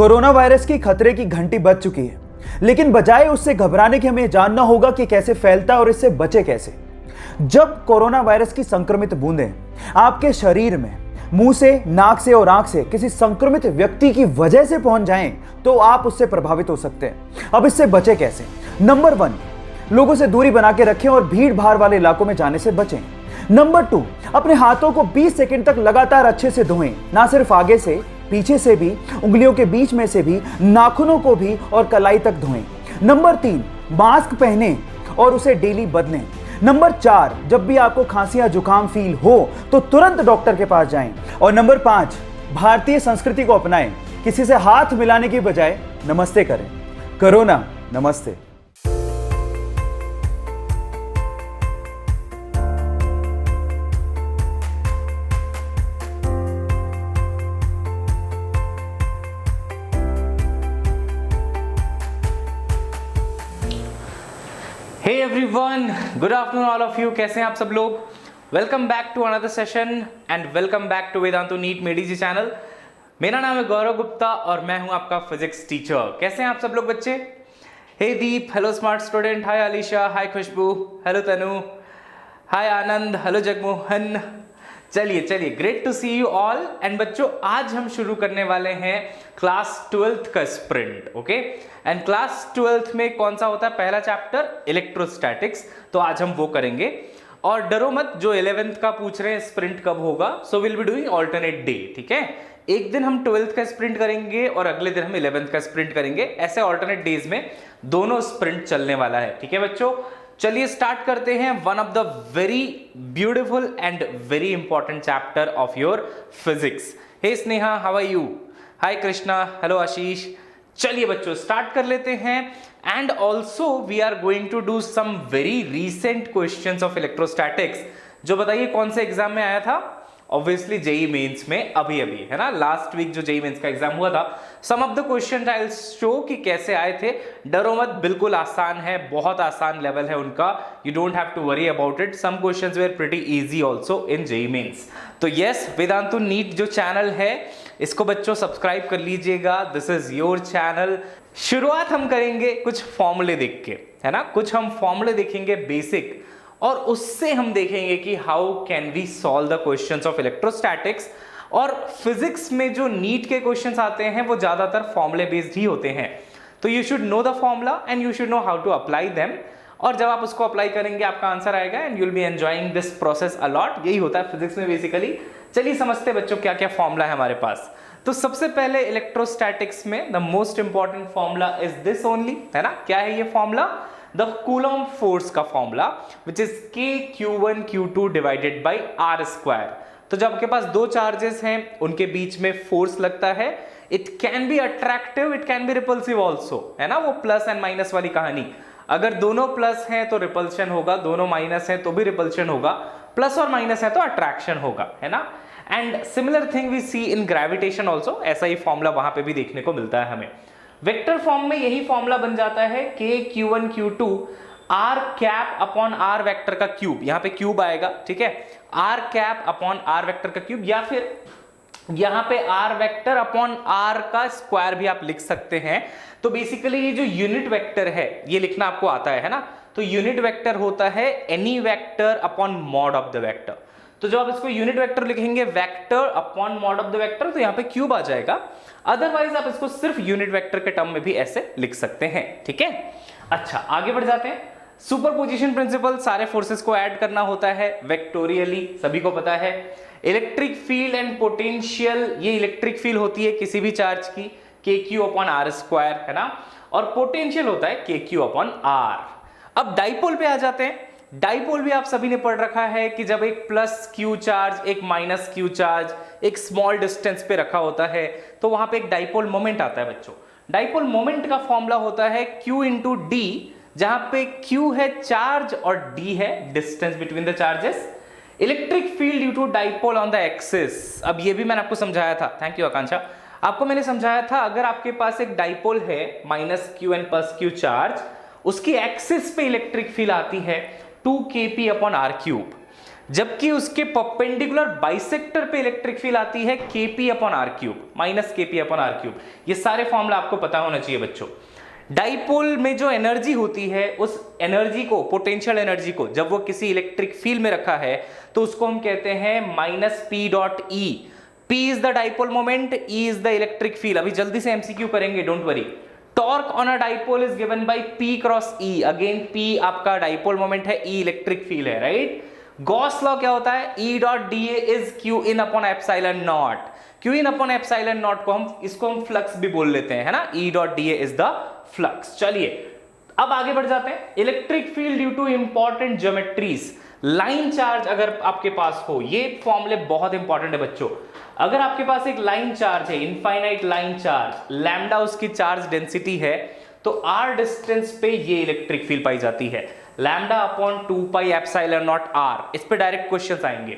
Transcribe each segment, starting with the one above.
Corona virus की खतरे की घंटी बज चुकी है, लेकिन बजाय उससे घबराने के हमें जानना होगा कि कैसे फैलता है और इससे बचे कैसे। जब कोरोना वायरस की संक्रमित बूंदें आपके शरीर में मुंह से, नाक से और आंख से किसी संक्रमित व्यक्ति की वजह से पहुंच जाएं, तो आप उससे प्रभावित हो सकते हैं। अब इससे बचे कैसे? नंबर 1, लोगों से दूरी बना के रखें और भीड़ भाड़ वाले इलाकों में जाने से बचें। नंबर 2, अपने हाथों को 20 सेकंड तक लगातार अच्छे से धोएं, ना सिर्फ आगे से, पीछे से भी, उंगलियों के बीच में से भी, नाखूनों को भी और कलाई तक धोएं। नंबर 3, मास्क पहनें और उसे डेली बदलें। नंबर 4, जब भी आपको खांसी या जुकाम फील हो तो तुरंत डॉक्टर के पास जाएं। और नंबर 5, भारतीय संस्कृति को अपनाएं, किसी से हाथ मिलाने की बजाय नमस्ते करें। कोरोना नमस्ते। Hey everyone, good afternoon all of you. कैसे हैं आप सब लोग? Welcome back to another session and welcome back to Vedantu NEET मेडी जी चैनल। मेरा नाम है गौरव गुप्ता और मैं हूं आपका फिजिक्स टीचर। कैसे हैं आप सब लोग बच्चे? Hey Deep, hello smart student, hi Alisha, hi Khushboo, hello Tanu, hi Anand, hello Jagmohan. चलिए great to see you all. And बच्चों, आज हम शुरू करने वाले हैं क्लास 12th का sprint. Okay, and class 12th में कौन सा होता है? पहला चैप्टर इलेक्ट्रोस्टैटिक्स। तो आज हम वो करेंगे। और डरो मत, जो 11th का पूछ रहे हैं स्प्रिंट कब होगा, so will be doing alternate day. ठीक है, एक दिन हम 12th का स्प्रिंट करेंगे और अगले दिन हम 11th का स्प्रिंट करेंगे। ऐसे ऑल्टरनेट डेज में दोनों स्प्रिंट चलने वाला है। ठीक है बच्चों, चलिए स्टार्ट करते हैं one of the very beautiful and very important chapter of your physics. Hey Sneha, how are you? Hi Krishna, hello Ashish. चलिए बच्चों स्टार्ट कर लेते हैं। And also we are going to do some very recent questions of electrostatics. जो बताइए कौन से exam में आया था? ऑब्वियसली जेई मेंस में, अभी है ना, लास्ट वीक जो जेई मेंस का एग्जाम हुआ था। Some of the question I will show कि कैसे आए थे। डरो मत, बिल्कुल आसान है, बहुत आसान लेवल है उनका। You don't have to worry about it. Some questions were pretty easy also in JEE Mains. तो यस, वेदांतु नीट जो चैनल है इसको बच्चों सब्सक्राइब कर लीजिएगा। This is your channel. शुरुआत हम करेंगे कुछ फॉर्मूले देख के, है ना, कुछ हम फॉर्मूले देखेंगे बेसिक, और उससे हम देखेंगे कि how can we solve the questions of electrostatics. और फिजिक्स में जो नीट के क्वेश्चंस आते हैं वो ज्यादातर फॉर्मूले बेस्ड ही होते हैं। तो you should know the formula and you should know how to apply them. और जब आप उसको अप्लाई करेंगे आपका आंसर आएगा and you will be enjoying this process a lot. यही होता है फिजिक्स में बेसिकली। चलिए समझते बच्चों क्या क्या फॉर्मूला है हमारे पास। तो सबसे पहले इलेक्ट्रोस्टैटिक्स में the most important formula is this only, है ना। क्या है ये फॉर्मूला? द कूलॉम फोर्स का formula which is K Q1 Q2 divided by R square. तो जब आपके पास दो चार्जेस हैं उनके बीच में फोर्स लगता है, it can be attractive, it can be repulsive also, है ना, वो प्लस एंड माइनस वाली कहानी। अगर दोनों प्लस हैं तो रिपल्शन होगा, दोनों माइनस हैं तो भी रिपल्शन होगा, प्लस और माइनस है तो अट्रैक्शन होगा, है ना। And similar thing we see in gravitation also. ऐसा ही फॉर्मूला वहां पे भी देखने को मिलता है हमें। वेक्टर फॉर्म में यही फॉर्मूला बन जाता है K Q1 Q2 R cap upon R vector का क्यूब। यहां पे क्यूब आएगा, ठीक है, R cap upon R vector का क्यूब, या फिर यहां पे R वेक्टर अपॉन R का स्क्वायर भी आप लिख सकते हैं। तो बेसिकली ये जो यूनिट वेक्टर है ये लिखना आपको आता है ना। तो यूनिट वेक्टर होता है any vector upon mod of the vector. तो जब आप इसको यूनिट वेक्टर लिखेंगे vector upon mod of the vector, तो यहां पे क्यूब आ जाएगा। अदरवाइज आप इसको सिर्फ यूनिट वेक्टर के टर्म में भी ऐसे लिख सकते हैं। ठीक है, अच्छा आगे बढ़ जाते हैं। सुपरपोजिशन प्रिंसिपल, सारे फोर्सेस को ऐड करना होता है वेक्टोरियली, सभी को पता है। इलेक्ट्रिक फील्ड एंड पोटेंशियल, ये इलेक्ट्रिक फील्ड होती है किसी भी चार्ज की KQ अपॉन R स्क्वायर, है ना, और पोटेंशियल होता है KQ अपॉन R। अब डाइपोल पे आ जाते हैं। डाइपोल भी आप सभी ने पढ़ रखा है कि जब एक प्लस Q चार्ज, एक माइनस Q चार्ज एक स्मॉल डिस्टेंस पे रखा होता है तो वहां पे एक डाइपोल मोमेंट आता है बच्चों। डाइपोल मोमेंट का फॉर्मूला होता है Q इंटू डी, जहां पे Q है चार्ज और D है distance between the charges. Electric field due to dipole on the axis, अब ये भी मैंने आपको समझाया था, थैंक यू आकांक्षा, आपको मैंने समझाया था अगर आपके पास एक डाइपोल है minus Q and plus Q charge, उसकी एक्सिस पे इलेक्ट्रिक फील्ड आती है 2kp अपॉन R क्यूब। जबकि उसके परपेंडिकुलर बाइसेक्टर पे इलेक्ट्रिक फील्ड आती है Kp upon r cube, minus Kp upon r cube. ये सारे फॉर्मूला आपको पता होना चाहिए बच्चों। डाइपोल में जो एनर्जी होती है, उस एनर्जी को, पोटेंशियल एनर्जी को, जब वो किसी इलेक्ट्रिक फील्ड में रखा है तो उसको हम कहते हैं minus P dot E. P is the dipole moment, E is the electric field. अभी जल्दी से एमसीक्यू करेंगे, don't worry. Torque on a dipole is given by P cross E. Again P आपका डाइपोल मोमेंट है, ई electric field है, right. Gauss law क्या होता है? E dot D A is Q in upon epsilon not. Q in upon epsilon not को हम flux भी बोल लेते हैं, है ना। E dot D A is the flux. चलिए अब आगे बढ़ जाते हैं। Electric field due two important geometries. Line charge अगर आपके पास हो, ये फॉर्मूले बहुत इंपॉर्टेंट है बच्चों। अगर आपके पास एक लाइन चार्ज है, इनफाइनाइट लाइन चार्ज, लैम्डा उसकी चार्ज डेंसिटी है, तो आर डिस्टेंस पे ये इलेक्ट्रिक फील्ड पाई जाती है, lambda upon 2 pi epsilon naught r. इस पे डायरेक्ट क्वेश्चंस आएंगे।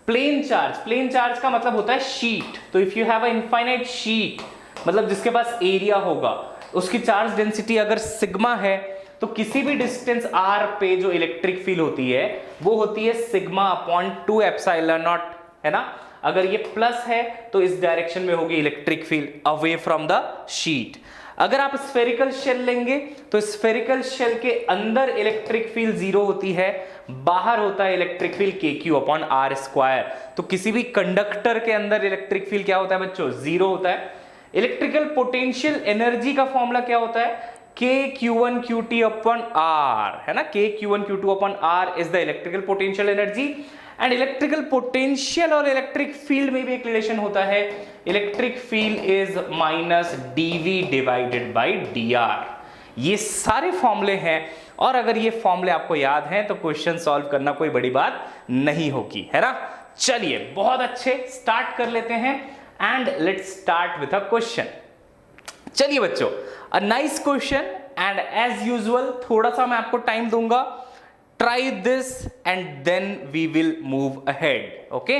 प्लेन चार्ज का मतलब होता है शीट। तो if you have a infinite sheet, मतलब जिसके पास एरिया होगा, उसकी चार्ज डेंसिटी अगर सिग्मा है, तो किसी भी डिस्टेंस आर पे जो इलेक्ट्रिक फील्ड होती है वो होती है सिग्मा अपॉन 2 एप्सिलॉन नॉट, है ना। अगर ये प्लस है तो इस डायरेक्शन में होगी electric field away from the sheet. अगर आप स्फेरिकल शेल लेंगे तो स्फेरिकल शेल के अंदर इलेक्ट्रिक फील्ड जीरो होती है, बाहर होता है electric field KQ upon r square. तो किसी भी कंडक्टर के अंदर इलेक्ट्रिक फील्ड क्या होता है बच्चों? जीरो होता है। इलेक्ट्रिकल पोटेंशियल एनर्जी का फॉर्मूला क्या होता है? KQ1 QT अपॉन आर, है ना। KQ1 Q2 upon r is the electrical potential energy. And electrical potential और इलेक्ट्रिक फील्ड में भी एक रिलेशन होता है। Electric field is minus dV divided by dr। ये सारे फॉर्मूले हैं, और अगर ये फॉर्मूले आपको याद हैं तो क्वेश्चन सॉल्व करना कोई बड़ी बात नहीं होगी, है ना। चलिए बहुत अच्छे, स्टार्ट कर लेते हैं and let's start with a question. चलिए बच्चों, a nice question, and as usual थोड़ा सा मैं आपको टाइम दूंगा। Try this and then we will move ahead, okay.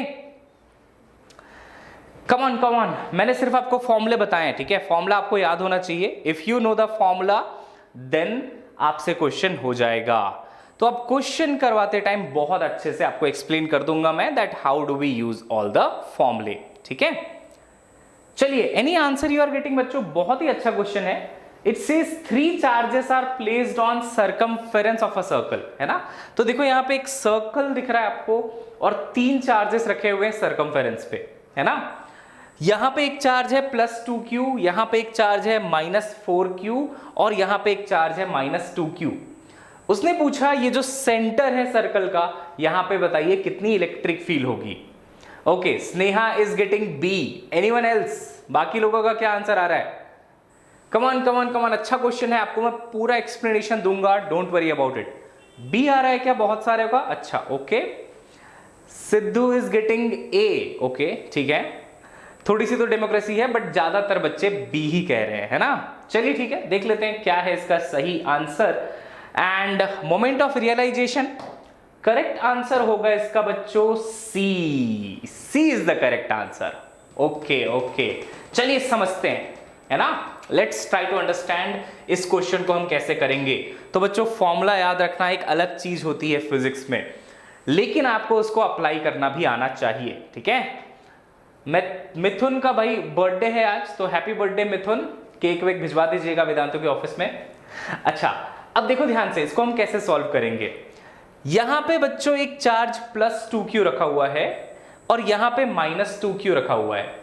Come on, मैंने सिर्फ आपको फॉर्मूले बताए हैं, ठीक है। फॉर्मूला आपको याद होना चाहिए। If you know the formula then आपसे क्वेश्चन हो जाएगा। तो अब क्वेश्चन करवाते टाइम बहुत अच्छे से आपको एक्सप्लेन कर दूंगा मैं that how do we use all the फॉर्मूले, ठीक है। चलिए, any answer you are getting बच्चों? बहुत ही अच्छा क्वेश्चन है। It says 3 charges are placed on circumference of a circle, है ना। तो देखो यहाँ पे एक सर्कल दिख रहा है आपको और 3 चार्जेस रखे हुए हैं सर्कमफेरेंस पे, है ना। यहां पे एक चार्ज है +2q, यहां पे एक चार्ज है -4q, और यहां पे एक चार्ज है -2q। उसने पूछा ये जो सेंटर है सर्कल का, यहां पे बताइए कितनी इलेक्ट्रिक फील्ड होगी। Okay, Sneha is getting B। Anyone else? बाकी लोगों का क्या आंसर आ रहा है? कम ऑन, अच्छा क्वेश्चन है, आपको मैं पूरा एक्सप्लेनेशन दूंगा, don't worry about it. B आ रहा है क्या बहुत सारे का? अच्छा, okay. Sidhu is getting A, okay, ठीक है। थोड़ी सी तो डेमोक्रेसी है, बट ज्यादातर बच्चे B ही कह रहे हैं, है ना। चलिए ठीक है, देख लेते हैं क्या है इसका सही answer. And moment of realisation, correct answer होगा इसका बच्चों C is the correct answer. Okay, चलिए समझते हैं, है ना। लेट्स ट्राई टू अंडरस्टैंड इस क्वेश्चन को हम कैसे करेंगे। तो बच्चों, फॉर्मूला याद रखना एक अलग चीज होती है फिजिक्स में, लेकिन आपको उसको अप्लाई करना भी आना चाहिए, ठीक है। मिथुन का भाई बर्थडे है आज, तो हैप्पी बर्थडे मिथुन। केक वेक भिजवा दीजिएगा वेदांतों के ऑफिस में। अच्छा, अब देखो ध्यान से, इसको हम कैसे सॉल्व करेंगे। यहां पे बच्चों एक चार्ज +2q रखा हुआ है और यहां पे -2q रखा हुआ है।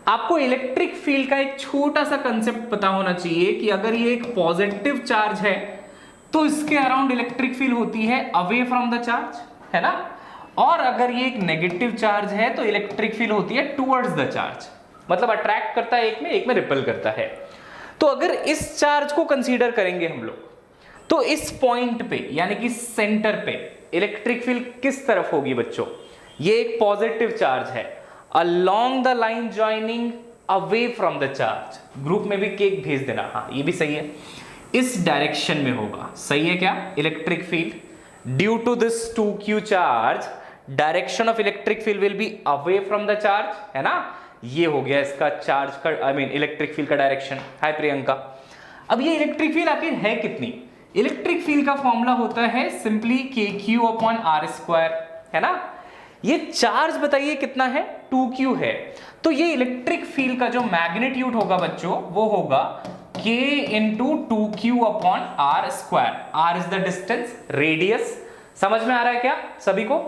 आपको इलेक्ट्रिक फील्ड का एक छोटा सा कंसेप्ट पता होना चाहिए कि अगर ये एक पॉजिटिव चार्ज है तो इसके अराउंड इलेक्ट्रिक फील्ड होती है अवे फ्रॉम द चार्ज, है ना। और अगर ये एक नेगेटिव चार्ज है तो इलेक्ट्रिक फील्ड होती है टुवर्ड्स द चार्ज, मतलब अट्रैक्ट करता है एक में रिपेल करता है। तो अगर इस चार्ज को कंसीडर करेंगे हम लोग, तो इस पॉइंट पे यानी कि सेंटर पे इलेक्ट्रिक फील्ड किस तरफ होगी बच्चों? ये एक पॉजिटिव चार्ज है, along the line joining away from the charge. Group में भी केक भेज देना, हाँ ये भी सही है, इस डायरेक्शन में होगा। सही है क्या? Electric field due to this 2q charge, direction of electric field will be away from the charge, है ना। ये हो गया इसका चार्ज का इलेक्ट्रिक फील्ड का डायरेक्शन। हाय प्रियंका। अब ये इलेक्ट्रिक फील्ड आखिर है कितनी? इलेक्ट्रिक फील्ड का फॉर्मूला होता है simply KQ upon R square, है ना। ये चार्ज बताइए कितना है, 2q है। तो ये इलेक्ट्रिक फील्ड का जो मैग्नीट्यूड होगा बच्चों वो होगा k into 2q upon r square. R is the distance, radius. समझ में आ रहा है क्या सभी को?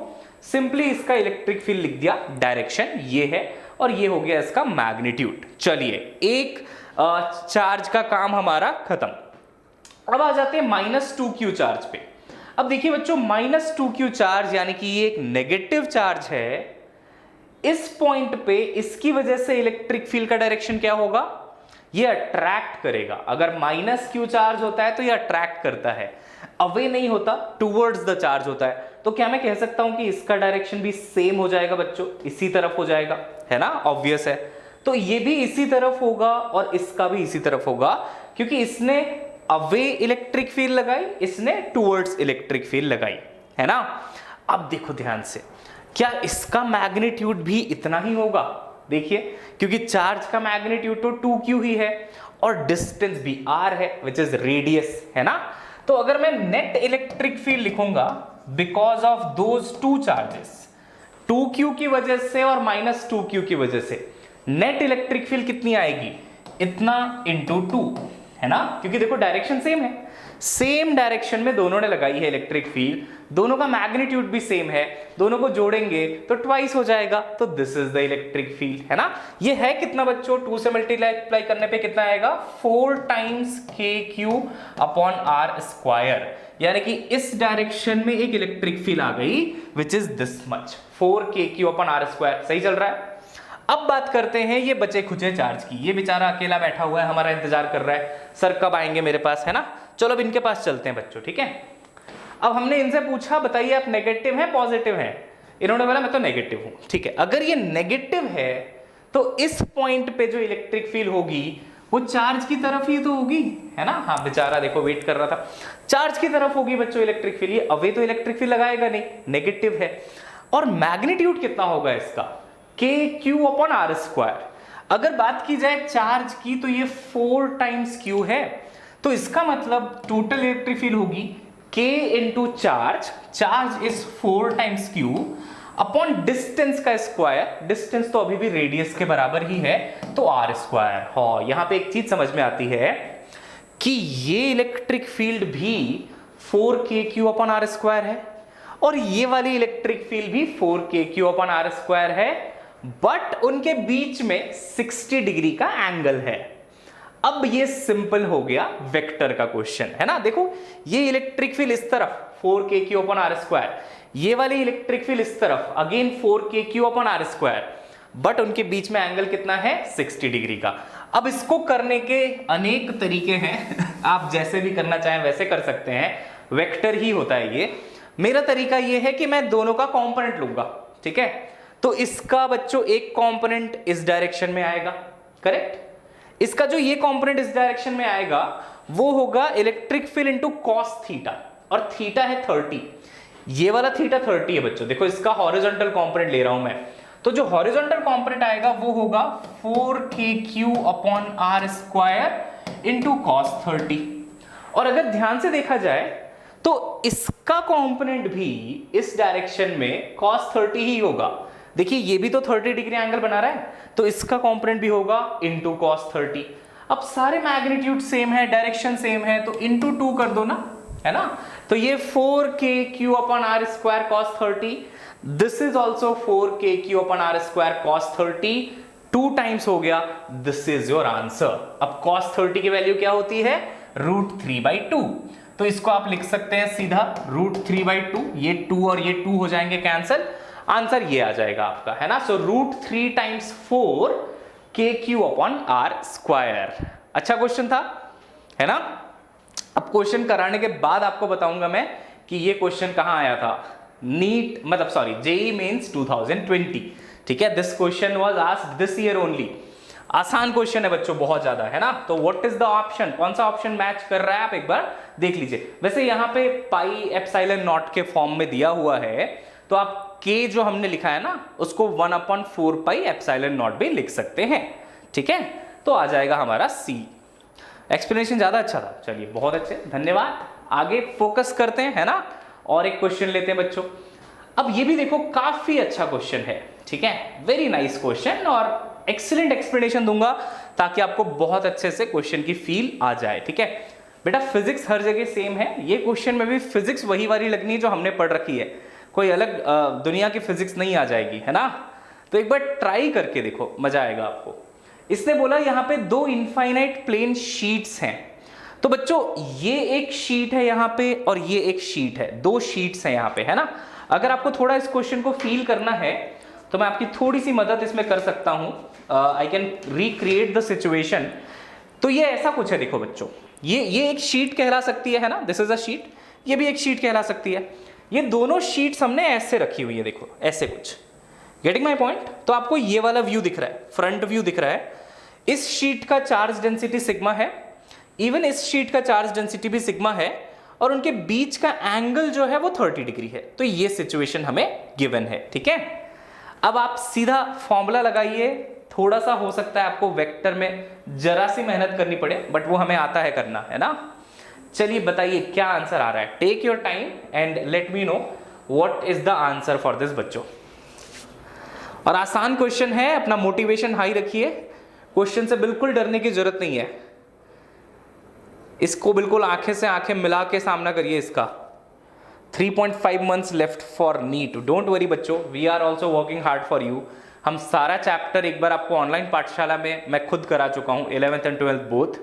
सिंपली इसका इलेक्ट्रिक फील्ड लिख दिया, डायरेक्शन ये है और ये हो गया इसका मैग्नीट्यूड। चलिए एक चार्ज का काम हमारा खत्म। अब आ जाते हैं -2q चार्ज पे। अब देखिए बच्चों, -2q चार्ज यानी कि ये एक नेगेटिव चार्ज है। इस पॉइंट पे इसकी वजह से इलेक्ट्रिक फील्ड का डायरेक्शन क्या होगा, ये अट्रैक्ट करेगा। अगर -q चार्ज होता है तो ये अट्रैक्ट करता है, अवे नहीं होता, टुवर्ड्स द चार्ज होता है। तो क्या मैं कह सकता हूं कि इसका डायरेक्शन भी सेम हो जाएगा बच्चों, इसी तरफ हो जाएगा, है ना, ऑब्वियस है। तो ये भी इसी तरफ होगा और इसका भी इसी तरफ होगा, क्योंकि इसने अवे इलेक्ट्रिक फील्ड लगाई, इसने टुवर्ड्स इलेक्ट्रिक फील्ड लगाई, है ना। अब देखो ध्यान से, क्या इसका मैग्नीट्यूड भी इतना ही होगा? देखिए, क्योंकि चार्ज का मैग्नीट्यूड तो 2q ही है और डिस्टेंस भी r है, विच इज रेडियस, है ना। तो अगर मैं नेट इलेक्ट्रिक फील्ड लिखूंगा because of those two charges, 2q की वजह से और -2q की वजह से, नेट इलेक्ट्रिक फील्ड कितनी आएगी, इतना इंटू 2, है ना। क्योंकि देखो डायरेक्शन सेम है, सेम डायरेक्शन में दोनों ने लगाई है इलेक्ट्रिक फील्ड, दोनों का मैग्नीट्यूड भी सेम है, दोनों को जोड़ेंगे तो ट्वाइस हो जाएगा, तो this is the electric field, है ना। ये है कितना बच्चों, 2 से मल्टीप्लाई करने पे कितना आएगा, 4 times kq upon r square. यानी कि इस डायरेक्शन में एक इलेक्ट्रिक फील्ड आ गई which is this much, 4 kq upon r square. सही चल रहा है। अब बात करते हैं ये बचे खुचे चार्ज की। ये बेचारा अकेला बैठा हुआ है, हमारा इंतजार कर रहा है, सर कब आएंगे मेरे पास, है ना। चलो अब इनके पास चलते हैं बच्चों, ठीक है। अब हमने इनसे पूछा बताइए आप नेगेटिव है पॉजिटिव है, इन्होंने बोला मैं तो नेगेटिव हूं, ठीक है। अगर ये नेगेटिव है तो इस पॉइंट पे जो इलेक्ट्रिक फील्ड होगी वो चार्ज की तरफ ही तो होगी, है ना। हाँ बेचारा देखो वेट कर रहा था, चार्ज की तरफ होगी बच्चों इलेक्ट्रिक फील्ड। ये अवे तो इलेक्ट्रिक फील्ड लगाएगा नहीं, नेगेटिव है। और मैग्नीट्यूड कितना होगा इसका, kq अपॉन आर स्क्वायर। अगर बात की जाए चार्ज की तो ये 4 टाइम्स q है, तो इसका मतलब टोटल इलेक्ट्रिक फील्ड होगी k into charge, charge is 4 times q upon distance का स्क्वायर, डिस्टेंस तो अभी भी रेडियस के बराबर ही है, तो आर स्क्वायर। हाँ यहां पे एक चीज समझ में आती है कि ये इलेक्ट्रिक फील्ड भी 4kq अपॉन आर स्क्वायर है और ये वाली इलेक्ट्रिक फील्ड भी 4kq अपॉन आर स्क्वायर है, बट उनके बीच में 60 डिग्री का एंगल है। अब ये सिंपल हो गया वेक्टर का क्वेश्चन, है ना। देखो ये इलेक्ट्रिक फील्ड इस तरफ 4kq अपॉन आर स्क्वायर, ये वाली इलेक्ट्रिक फील्ड इस तरफ again 4kq upon r square, but उनके बीच में एंगल कितना है, 60 डिग्री का। अब इसको करने के अनेक तरीके हैं आप जैसे भी करना चाहें वैसे कर सकते हैं, वेक्टर ही होता है ये। मेरा तरीका ये है कि मैं दोनों का कंपोनेंट लूंगा, ठीक है। तो इसका बच्चों एक कंपोनेंट इस डायरेक्शन में आएगा, करेक्ट। इसका जो ये कंपोनेंट इस डायरेक्शन में आएगा वो होगा electric field into cos theta, और थीटा है 30, ये वाला थीटा 30 है बच्चों। देखो इसका हॉरिजॉन्टल कंपोनेंट ले रहा हूं मैं, तो जो हॉरिजॉन्टल कंपोनेंट आएगा वो होगा 4kq upon r square into cos 30। और अगर ध्यान से देखा जाए तो इसका कंपोनेंट भी इस डायरेक्शन में cos 30 ही होगा। देखिए ये भी तो 30 डिग्री एंगल बना रहा है, तो इसका कंपोनेंट भी होगा इनटू cos 30। अब सारे मैग्नीट्यूड सेम है, डायरेक्शन सेम है, तो इनटू 2 कर दो ना, है ना। तो ये 4kq upon r square cos 30, this is also 4kq upon r square cos 30, 2 times हो गया, दिस इज योर आंसर। अब cos 30 की वैल्यू क्या होती है, √3/2, तो इसको आप लिख सकते हैं सीधा √3/2, ये 2 और ये 2 हो जाएंगे कैंसिल, आंसर ये आ जाएगा आपका, है ना। So √3 times 4kq upon r square. अच्छा क्वेश्चन था, है ना। अब क्वेश्चन कराने के बाद आपको बताऊंगा मैं कि ये क्वेश्चन कहां आया था, नीट मतलब सॉरी जेईई मेंस 2020, ठीक है। This question was asked this year only. आसान क्वेश्चन है बच्चों, बहुत ज्यादा, है ना। तो व्हाट इज द ऑप्शन, कौन सा ऑप्शन मैच कर रहा है आप एक बार देख लीजिए। वैसे यहाँ पे पाई एप्सिलॉन नॉट के फॉर्म में दिया हुआ है, तो आप k जो हमने लिखा है ना उसको 1/4 पाई एप्सिलॉन नॉट भी लिख सकते हैं, ठीक है। तो आ जाएगा हमारा C। एक्सप्लेनेशन ज्यादा अच्छा था, चलिए बहुत अच्छे, धन्यवाद। आगे फोकस करते हैं, है ना। और एक क्वेश्चन लेते हैं बच्चों। अब ये भी देखो काफी अच्छा क्वेश्चन है, ठीक है, वेरी नाइस क्वेश्चन, और एक्सीलेंट एक्सप्लेनेशन दूंगा ताकि आपको बहुत अच्छे से क्वेश्चन की फील आ जाए, ठीक है। बेटा फिजिक्स हर जगह सेम है, ये क्वेश्चन में भी फिजिक्स वही वाली लगनी है जो हमने पढ़ रखी है, कोई अलग दुनिया की फिजिक्स नहीं आ जाएगी, है ना। तो एक बार ट्राई करके देखो, मजा आएगा आपको। इसने बोला यहाँ पे 2 इनफाइनाइट प्लेन शीट्स हैं, तो बच्चों ये एक शीट है यहाँ पे और ये एक शीट है, 2 शीट्स हैं यहाँ पे, है ना। अगर आपको थोड़ा इस क्वेश्चन को फील करना है तो मैं आपकी थोड़ी सी मदद इसमें कर सकता हूं, I can recreate the situation. तो ये ऐसा कुछ है, देखो बच्चों, ये एक शीट कहला सकती है ना, दिस इज अ शीट, ये भी एक शीट कहला सकती है। ये दोनों शीट्स हमने ऐसे रखी हुई है, देखो ऐसे कुछ, गेटिंग माई पॉइंट। तो आपको ये वाला व्यू दिख रहा है, फ्रंट व्यू दिख रहा है, इस शीट का चार्ज डेंसिटी सिग्मा है, इवन इस शीट का चार्ज डेंसिटी भी सिग्मा है, और उनके बीच का एंगल जो है वो 30 डिग्री है। तो ये सिचुएशन हमें गिवन है, ठीक है। अब आप सीधा फॉर्मूला लगाइए, थोड़ा सा हो सकता है आपको वेक्टर में जरा सी मेहनत करनी पड़े, बट वो हमें आता है करना, है ना। चलिए बताइए क्या आंसर आ रहा है, take your time and let me know what is the answer for this बच्चों। और आसान क्वेश्चन है, अपना मोटिवेशन हाई रखिए, क्वेश्चन से बिल्कुल डरने की जरूरत नहीं है, इसको बिल्कुल आंखें से आंखें मिला के सामना करिए इसका। 3.5 months left for NEET, don't worry बच्चों, we are also working hard for you. हम सारा चैप्टर एक बार आपको ऑनलाइन पाठशाला में मैं खुद करा चुका हूं, 11th and 12th बोथ।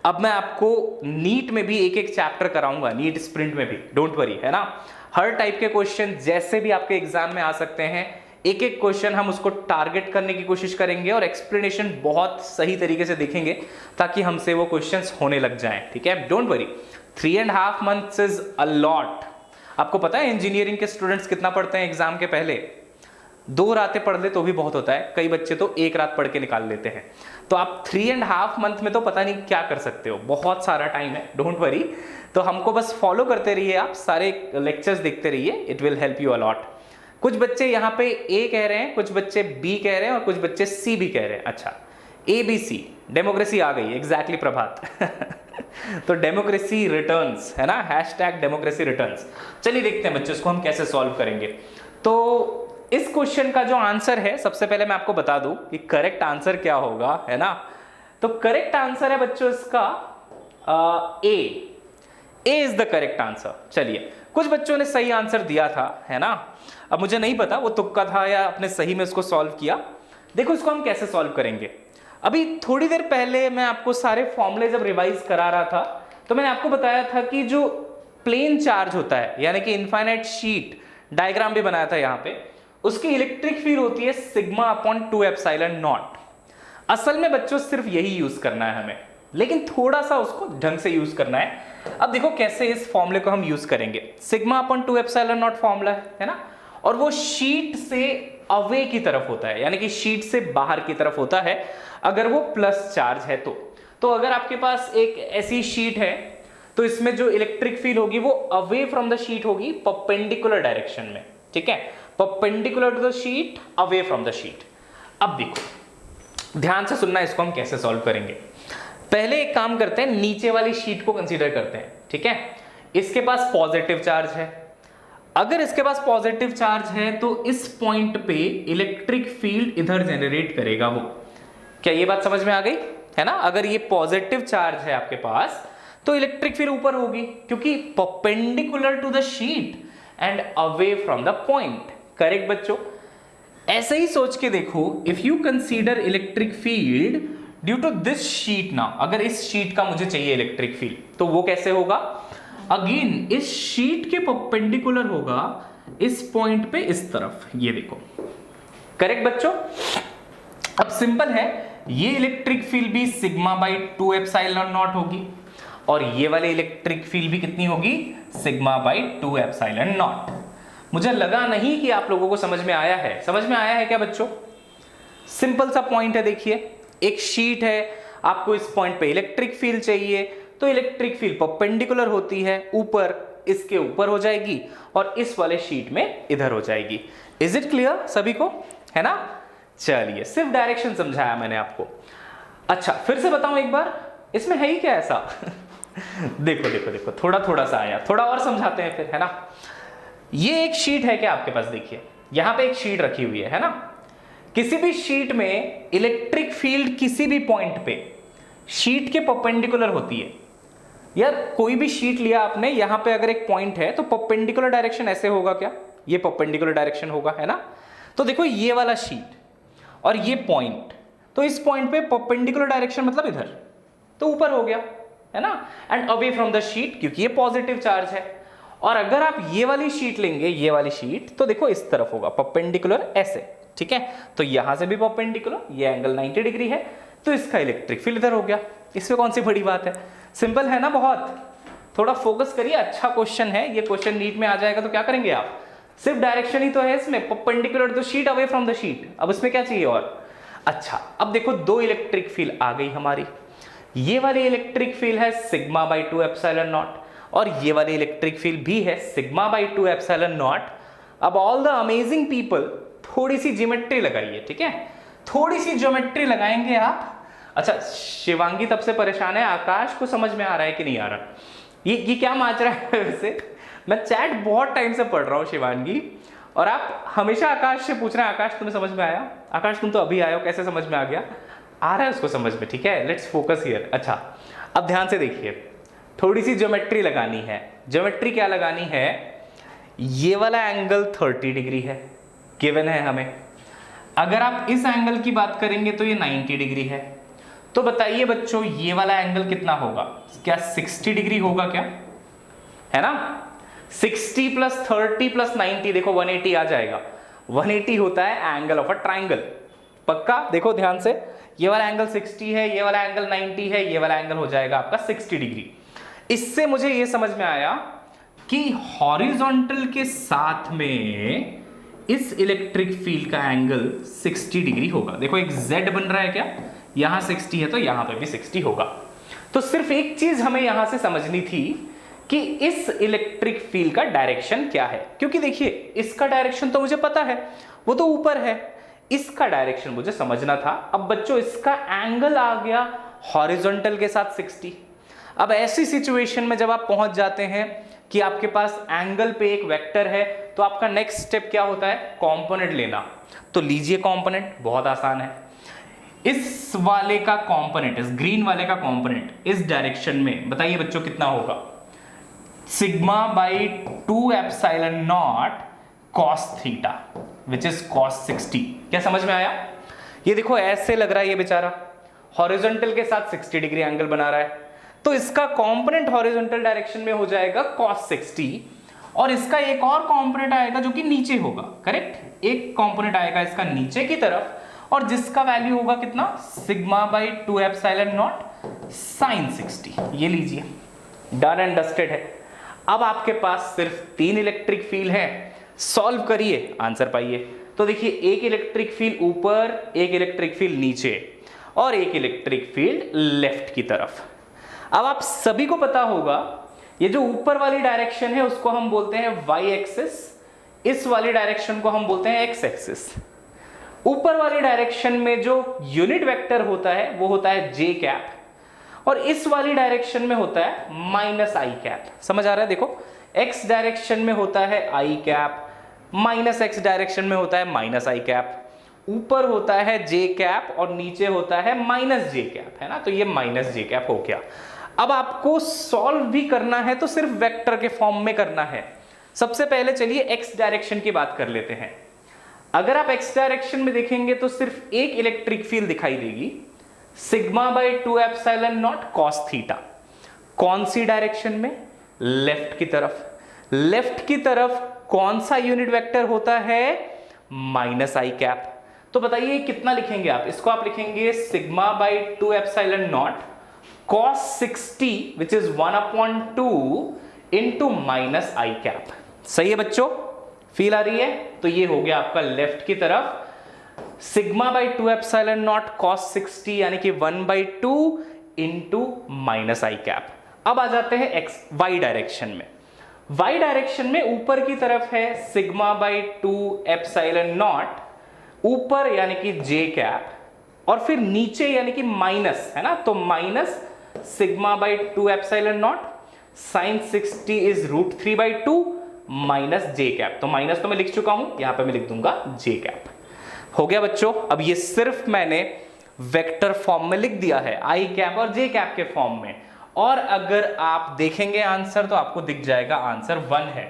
अब मैं आपको नीट में भी एक एक चैप्टर कराऊंगा, नीट स्प्रिंट में भी, डोंट वरी, है ना। हर टाइप के क्वेश्चन जैसे भी आपके एग्जाम में आ सकते हैं, एक एक क्वेश्चन हम उसको टारगेट करने की कोशिश करेंगे और एक्सप्लेनेशन बहुत सही तरीके से देखेंगे ताकि हमसे वो क्वेश्चंस होने लग जाएं, ठीक है, don't worry. 3.5 months is a lot. आपको पता है इंजीनियरिंग के स्टूडेंट्स कितना पढ़ते हैं एग्जाम के पहले? 2 रातें पढ़ ले तो भी बहुत होता है, कई बच्चे तो 1 रात पढ़ के निकाल लेते हैं। तो आप 3.5 month में तो पता नहीं क्या कर सकते हो, बहुत सारा टाइम है, डोंट वरी। तो हमको बस फॉलो करते रहिए, आप सारे लेक्चर्स देखते रहिए, it will help you a lot. कुछ बच्चे यहाँ पे ए कह रहे हैं, कुछ बच्चे बी कह रहे हैं और कुछ बच्चे सी भी कह रहे हैं। अच्छा, ABC, डेमोक्रेसी आ गई, एग्जैक्टली प्रभात। तो डेमोक्रेसी रिटर्न्स, है ना, #डेमोक्रेसी रिटर्न्स। चलिए देखते हैं बच्चों इसको हम कैसे सॉल्व करेंगे। तो इस क्वेश्चन का जो आंसर है, सबसे पहले मैं आपको बता दूं कि करेक्ट आंसर क्या होगा, है ना। तो करेक्ट आंसर है बच्चों इसका ए इज द करेक्ट आंसर। चलिए, कुछ बच्चों ने सही आंसर दिया था, है ना। अब मुझे नहीं पता वो तुक्का था या आपने सही में इसको सॉल्व किया। देखो इसको हम कैसे सॉल्व करेंगे। अभी थोड़ी देर पहले मैं आपको सारे फॉर्मूले जब रिवाइज करा रहा था तो मैंने आपको बताया था कि जो प्लेन चार्ज होता है, यानी कि इनफाइनाइट शीट, डायग्राम भी बनाया था यहाँ पे, उसकी इलेक्ट्रिक फील्ड होती है σ/2ε0। असल में बच्चों सिर्फ यही यूज करना है हमें, लेकिन थोड़ा सा उसको ढंग से यूज करना है। अब देखो कैसे इस फॉर्मूले को हम यूज करेंगे। σ/2ε0 फॉर्मूला है ना, और वो शीट से अवे की तरफ होता है, यानी कि शीट से बाहर की तरफ होता है अगर वो प्लस चार्ज है तो अगर आपके पास एक ऐसी शीट है तो इसमें जो इलेक्ट्रिक फील्ड होगी वो अवे फ्रॉम द शीट होगी, परपेंडिकुलर डायरेक्शन में, ठीक है, perpendicular to the sheet, away from the sheet. अब देखो ध्यान से सुनना, इसको हम कैसे सॉल्व करेंगे। पहले एक काम करते हैं, नीचे वाली शीट को कंसीडर करते हैं, ठीक है। इसके पास पॉजिटिव चार्ज है, अगर इसके पास पॉजिटिव चार्ज है तो इस पॉइंट पे इलेक्ट्रिक फील्ड इधर जनरेट करेगा वो। क्या ये बात समझ में आ गई, है ना। अगर ये पॉजिटिव चार्ज है आपके पास तो इलेक्ट्रिक फील्ड ऊपर होगी, क्योंकि perpendicular to the sheet and away from the point. Correct बच्चों, ऐसे ही सोच के देखो, if you consider electric field due to this sheet ना, अगर इस शीट का मुझे चाहिए इलेक्ट्रिक फील्ड तो वो कैसे होगा, अगेन इस शीट के परपेंडिकुलर होगा, इस पॉइंट पे इस तरफ, ये देखो। करेक्ट बच्चों, अब सिंपल है, ये इलेक्ट्रिक फील्ड भी σ/2ε0 होगी और ये वाले इलेक्ट्रिक फील्ड भी कितनी होगी, σ/2ε0। मुझे लगा नहीं कि आप लोगों को समझ में आया है। समझ में आया है क्या बच्चों? सिंपल सा पॉइंट है, देखिए एक शीट है, आपको इस पॉइंट पे इलेक्ट्रिक फील्ड चाहिए, तो इलेक्ट्रिक फील्ड परपेंडिकुलर होती है, ऊपर, इसके ऊपर हो जाएगी और इस वाले शीट में इधर हो जाएगी। इज इट क्लियर सभी को, है ना। चलिए, सिर्फ डायरेक्शन समझाया मैंने आपको। अच्छा, फिर से बताऊं एक बार, इसमें है ही क्या ऐसा? देखो देखो देखो, थोड़ा थोड़ा सा आया, थोड़ा और समझाते हैं फिर, है ना। ये एक शीट है क्या आपके पास, देखिए यहां पे एक शीट रखी हुई है ना। किसी भी शीट में इलेक्ट्रिक फील्ड किसी भी पॉइंट पे शीट के परपेंडिकुलर होती है। यार कोई भी शीट लिया आपने, यहां पे अगर एक पॉइंट है तो परपेंडिकुलर डायरेक्शन ऐसे होगा क्या, ये परपेंडिकुलर डायरेक्शन होगा, है ना। तो देखो ये वाला शीट और ये पॉइंट, तो इस पॉइंट पे परपेंडिकुलर डायरेक्शन मतलब इधर, तो ऊपर हो गया, है ना। And away from the sheet, क्योंकि ये पॉजिटिव चार्ज है। और अगर आप ये वाली शीट लेंगे, ये वाली शीट, तो देखो इस तरफ होगा परपेंडिकुलर ऐसे, ठीक है। तो यहां से भी परपेंडिकुलर, ये एंगल 90 डिग्री है, तो इसका इलेक्ट्रिक फील्ड इधर हो गया। इसमें कौन सी बड़ी बात है, सिंपल है ना बहुत। थोड़ा फोकस करिए, अच्छा क्वेश्चन है ये। क्वेश्चन नीट में आ जाएगा तो क्या करेंगे आप, सिर्फ डायरेक्शन ही तो है इसमें, perpendicular to sheet, away from the sheet. अब इसमें क्या चाहिए और, अच्छा अब देखो दो इलेक्ट्रिक फील्ड आ गई हमारी। ये वाली इलेक्ट्रिक फील्ड है सिग्मा बाई 2 एप्सिलॉन नॉट, और ये वाली इलेक्ट्रिक फील्ड भी है सिग्मा बाई 2 एप्सिलॉन नॉट। अब ऑल द अमेजिंग पीपल थोड़ी सी ज्योमेट्री लगाइए, ठीक है, थोड़ी सी ज्योमेट्री लगाएंगे आप। अच्छा शिवांगी तब से परेशान है, आकाश को समझ में आ रहा है कि नहीं आ रहा, ये क्या माच रहा है वैसे। मैं चैट बहुत टाइम से पढ़ रहा हूँ शिवांगी, और आप हमेशा आकाश से पूछ रहे हैं आकाश तुम्हें समझ में आया, आकाश तुम तो अभी आए हो, कैसे समझ में आ गया, आ रहा है उसको समझ में, ठीक है। Let's focus here. अच्छा अब ध्यान से देखिए, थोड़ी सी ज्योमेट्री लगानी है। ज्योमेट्री क्या लगानी है, ये वाला एंगल 30 डिग्री है, गिवन है हमें। अगर आप इस एंगल की बात करेंगे तो ये 90 डिग्री है। तो बताइए बच्चों ये वाला एंगल कितना होगा, क्या 60 डिग्री होगा क्या, है ना। 60 प्लस 30 प्लस 90, देखो 180 आ जाएगा। 180 होता है एंगल ऑफ अ ट्राइंगल, पक्का। देखो ध्यान से, ये वाला एंगल 60 है, ये वाला एंगल 90 है, ये वाला एंगल हो जाएगा आपका 60 डिग्री। इससे मुझे ये समझ में आया कि हॉरिजॉन्टल के साथ में इस इलेक्ट्रिक फील्ड का एंगल 60 डिग्री होगा। देखो एक Z बन रहा है क्या, यहां 60 है तो यहां पे भी 60 होगा। तो सिर्फ एक चीज हमें यहां से समझनी थी कि इस इलेक्ट्रिक फील्ड का डायरेक्शन क्या है, क्योंकि देखिए इसका डायरेक्शन तो मुझे पता है, वो तो ऊपर है, इसका डायरेक्शन मुझे समझना था। अब बच्चों इसका एंगल आ गया हॉरिजॉन्टल के साथ 60। अब ऐसी सिचुएशन में जब आप पहुंच जाते हैं कि आपके पास एंगल पे एक वेक्टर है, तो आपका नेक्स्ट स्टेप क्या होता है, कंपोनेंट लेना। तो लीजिए कंपोनेंट, बहुत आसान है। इस वाले का कंपोनेंट, इस ग्रीन वाले का कंपोनेंट इस डायरेक्शन में बताइए बच्चों कितना होगा, sigma by 2 epsilon not cos theta which is cos 60। क्या समझ में आया। ये देखो ऐसे लग रहा है, ये बेचारा हॉरिजॉन्टल के साथ 60 डिग्री एंगल बना रहा है, तो इसका कंपोनेंट हॉरिजॉन्टल डायरेक्शन में हो जाएगा cos 60, और इसका एक और कंपोनेंट आएगा जो कि नीचे होगा, करेक्ट। एक कंपोनेंट आएगा इसका नीचे की तरफ, और जिसका वैल्यू होगा कितना, sigma by 2 epsilon naught sine 60। ये लीजिए, डन एंड डस्टेड है। अब आपके पास सिर्फ 3 इलेक्ट्रिक फील्ड है, सॉल्व करिए आंसर पाइए। तो देखिए एक इलेक्ट्रिक फील्ड ऊपर, एक इलेक्ट्रिक फील्ड नीचे, और एक इलेक्ट्रिक फील्ड लेफ्ट की तरफ। अब आप सभी को पता होगा ये जो ऊपर वाली डायरेक्शन है उसको हम बोलते हैं y एक्सिस, इस वाली डायरेक्शन को हम बोलते हैं x एक्सिस। ऊपर वाली डायरेक्शन में जो यूनिट वेक्टर होता है वो होता है j कैप, और इस वाली डायरेक्शन में होता है माइनस i कैप। समझ आ रहा है, देखो x डायरेक्शन में होता है i cap, minus x direction में होता है माइनस i कैप, ऊपर होता है j कैप और नीचे होता है माइनस j कैप, है ना। तो ये माइनस j कैप हो गया। अब आपको सॉल्व भी करना है तो सिर्फ वेक्टर के फॉर्म में करना है। सबसे पहले चलिए x डायरेक्शन की बात कर लेते हैं। अगर आप x डायरेक्शन में देखेंगे तो सिर्फ एक इलेक्ट्रिक फील्ड दिखाई देगी, sigma by 2 epsilon not cos theta. कौन सी डायरेक्शन में, लेफ्ट की तरफ। लेफ्ट की तरफ कौन सा यूनिट वेक्टर होता है, माइनस i कैप। तो बताइए कितना लिखेंगे आप, इसको आप लिखेंगे sigma by 2 epsilon not cos 60 which is 1/2 into minus i cap। सही है बच्चों, फील आ रही है। तो ये हो गया आपका लेफ्ट की तरफ sigma by 2 epsilon not cos 60 यानी कि 1/2 into minus i cap। अब आ जाते हैं x y डायरेक्शन में। y डायरेक्शन में ऊपर की तरफ है सिग्मा बाई 2 एप्सिलॉन नॉट, ऊपर यानी कि j कैप, और फिर नीचे यानी कि माइनस, है ना। तो minus sigma by 2 epsilon naught sine 60 is √3/2 minus J cap. तो माइनस तो मैं लिख चुका हूं, यहां पे मैं लिख दूंगा जे कैप। हो गया बच्चों। अब ये सिर्फ मैंने वेक्टर फॉर्म में लिख दिया है, आई कैप और जे कैप के फॉर्म में। और अगर आप देखेंगे आंसर तो आपको दिख जाएगा आंसर 1 है।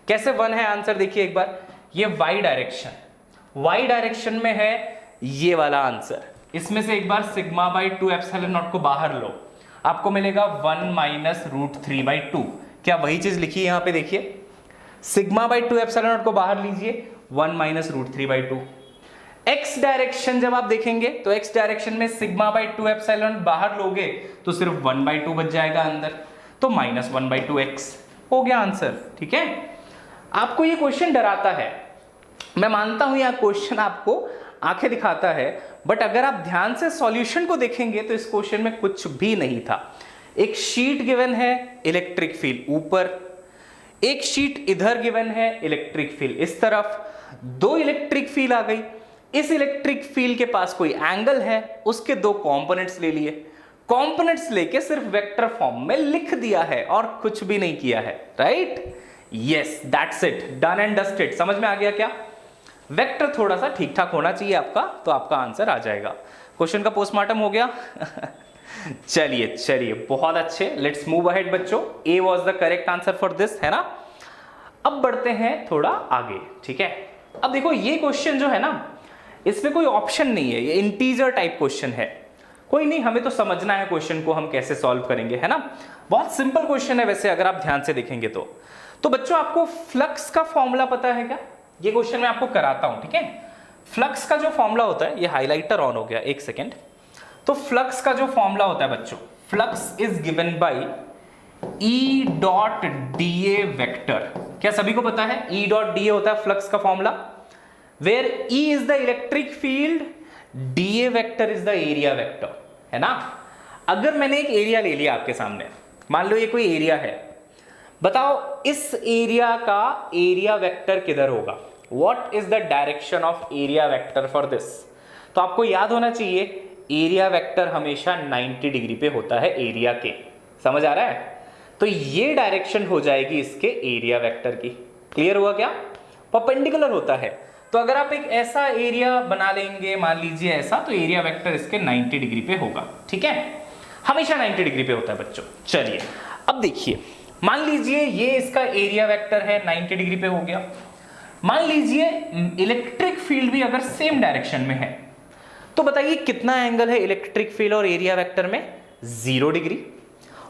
कैसे 1 है आंसर देखिए एक बार, ये वाई डायरेक्शन में है ये वाला आंसर। इसमें से एक बार सिग्मा बाई 2 एप्सिलॉन नॉट को बाहर लो, आपको मिलेगा 1 माइनस रूट 3/2। क्या वही चीज लिखी है यहां पे देखिए, सिग्मा बाई 2 एप्सिलॉन नॉट को बाहर लीजिए, 1 माइनस रूट 3/2। एक्स डायरेक्शन जब आप देखेंगे तो एक्स डायरेक्शन में सिग्मा बाई 2 एप्सिलॉन बाहर लोगे तो सिर्फ 1/2 बच जाएगा अंदर, तो माइनस 1/2 एक्स हो गया आंसर। ठीक है, आपको ये क्वेश्चन डराता है, मैं मानता हूं यह क्वेश्चन आपको आंखें दिखाता है, बट अगर आप ध्यान से सॉल्यूशन को देखेंगे तो इस क्वेश्चन में कुछ भी नहीं था। एक शीट गिवन है, इलेक्ट्रिक फील्ड ऊपर, एक शीट इधर गिवन है, इलेक्ट्रिक फील्ड इस तरफ, दो इलेक्ट्रिक फील्ड आ गई। इस इलेक्ट्रिक फील्ड के पास कोई एंगल है, उसके दो कंपोनेंट्स ले लिए, कंपोनेंट्स लेके सिर्फ वेक्टर फॉर्म में लिख दिया है और कुछ भी नहीं किया है। Right, yes, that's it, done and dusted. समझ में आ गया क्या? वेक्टर थोड़ा सा ठीक ठाक होना चाहिए आपका, तो आपका आंसर आ जाएगा। क्वेश्चन का पोस्टमार्टम हो गया। चलिए बहुत अच्छे, लेट्स मूव अहेड बच्चों। ए was the correct answer for this, है ना। अब बढ़ते हैं थोड़ा आगे। ठीक है, अब देखो ये क्वेश्चन जो है ना, इसमें कोई ऑप्शन नहीं है, ये इंटीजर टाइप क्वेश्चन है। कोई नहीं, हमें तो समझना है क्वेश्चन को हम कैसे सॉल्व करेंगे, है ना। बहुत सिंपल क्वेश्चन है वैसे, अगर आप ध्यान से देखेंगे तो बच्चों आपको फ्लक्स का फॉर्मूला पता है क्या? ये क्वेश्चन मैं आपको कराता हूं। ठीक है, फ्लक्स का जो फॉर्मूला होता है, ये हाइलाइटर ऑन हो गया, एक सेकेंड। तो फ्लक्स का जो फॉर्मूला होता है बच्चों, flux is given bye E dot D A vector. क्या सभी को पता है ई डॉट डी ए होता है फ्लक्स का formula, where E is the electric field, D A vector is the area vector, है ना। अगर मैंने एक एरिया ले लिया आपके सामने, मान लो ये कोई एरिया है, बताओ इस एरिया का एरिया वेक्टर किधर होगा? What is the direction of area vector for this? तो आपको याद होना चाहिए एरिया वेक्टर हमेशा 90 डिग्री पे होता है एरिया के, समझ आ रहा है। तो ये डायरेक्शन हो जाएगी इसके एरिया वेक्टर की। क्लियर हुआ क्या? परपेंडिकुलर होता है, तो अगर आप एक ऐसा एरिया बना लेंगे, मान लीजिए ऐसा, तो एरिया वेक्टर इसके 90 डिग्री पे होगा। ठीक है, हमेशा 90 डिग्री पे होता है बच्चों। चलिए अब देखिए, मान लीजिए ये इसका एरिया वेक्टर है, 90 डिग्री पे हो गया। मान लीजिए इलेक्ट्रिक फील्ड भी अगर सेम डायरेक्शन में है, तो बताइए कितना एंगल है इलेक्ट्रिक फील्ड और एरिया वेक्टर में? 0 डिग्री।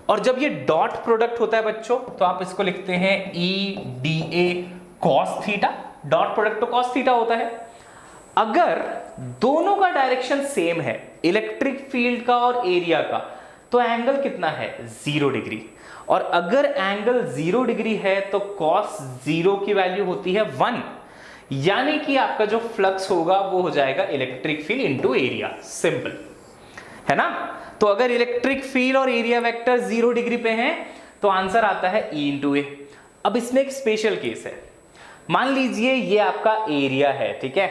और जब ये डॉट प्रोडक्ट होता है बच्चों, तो आप इसको लिखते हैं E D A cos theta. Dot product तो कॉस थीटा होता है। अगर दोनों का डायरेक्शन सेम है, इलेक्ट्रिक फील्ड का और एरिया का, तो एंगल कितना है? 0 डिग्री। और अगर एंगल 0 डिग्री है तो cos 0 की वैल्यू होती है 1, यानी कि आपका जो फ्लक्स होगा वो हो जाएगा electric field into area. Simple है ना। तो अगर इलेक्ट्रिक फील्ड और एरिया वेक्टर 0 डिग्री पे हैं तो आंसर आता है E इंटू ए। अब इसमें एक स्पेशल केस है, मान लीजिए ये आपका एरिया है, ठीक है,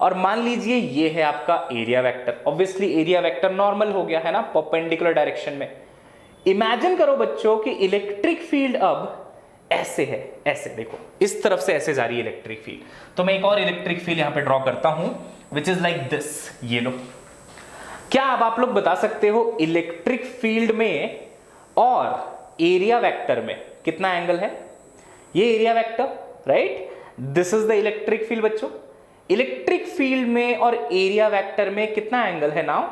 और मान लीजिए ये है आपका area vector. Obviously area vector normal हो गया है ना, परपेंडिकुलर डायरेक्शन में। इमेजिन करो बच्चों कि इलेक्ट्रिक फील्ड अब ऐसे है, ऐसे देखो इस तरफ से ऐसे जा रही है इलेक्ट्रिक फील्ड। तो मैं एक और इलेक्ट्रिक फील्ड यहां पे ड्रॉ करता हूं विच इज लाइक दिस, ये लो। क्या अब आप लोग बता सकते हो इलेक्ट्रिक फील्ड में और एरिया वेक्टर में कितना एंगल है? ये area vector, right, this is the electric field बच्चों। इलेक्ट्रिक फील्ड में और एरिया वेक्टर में कितना एंगल है नाउ?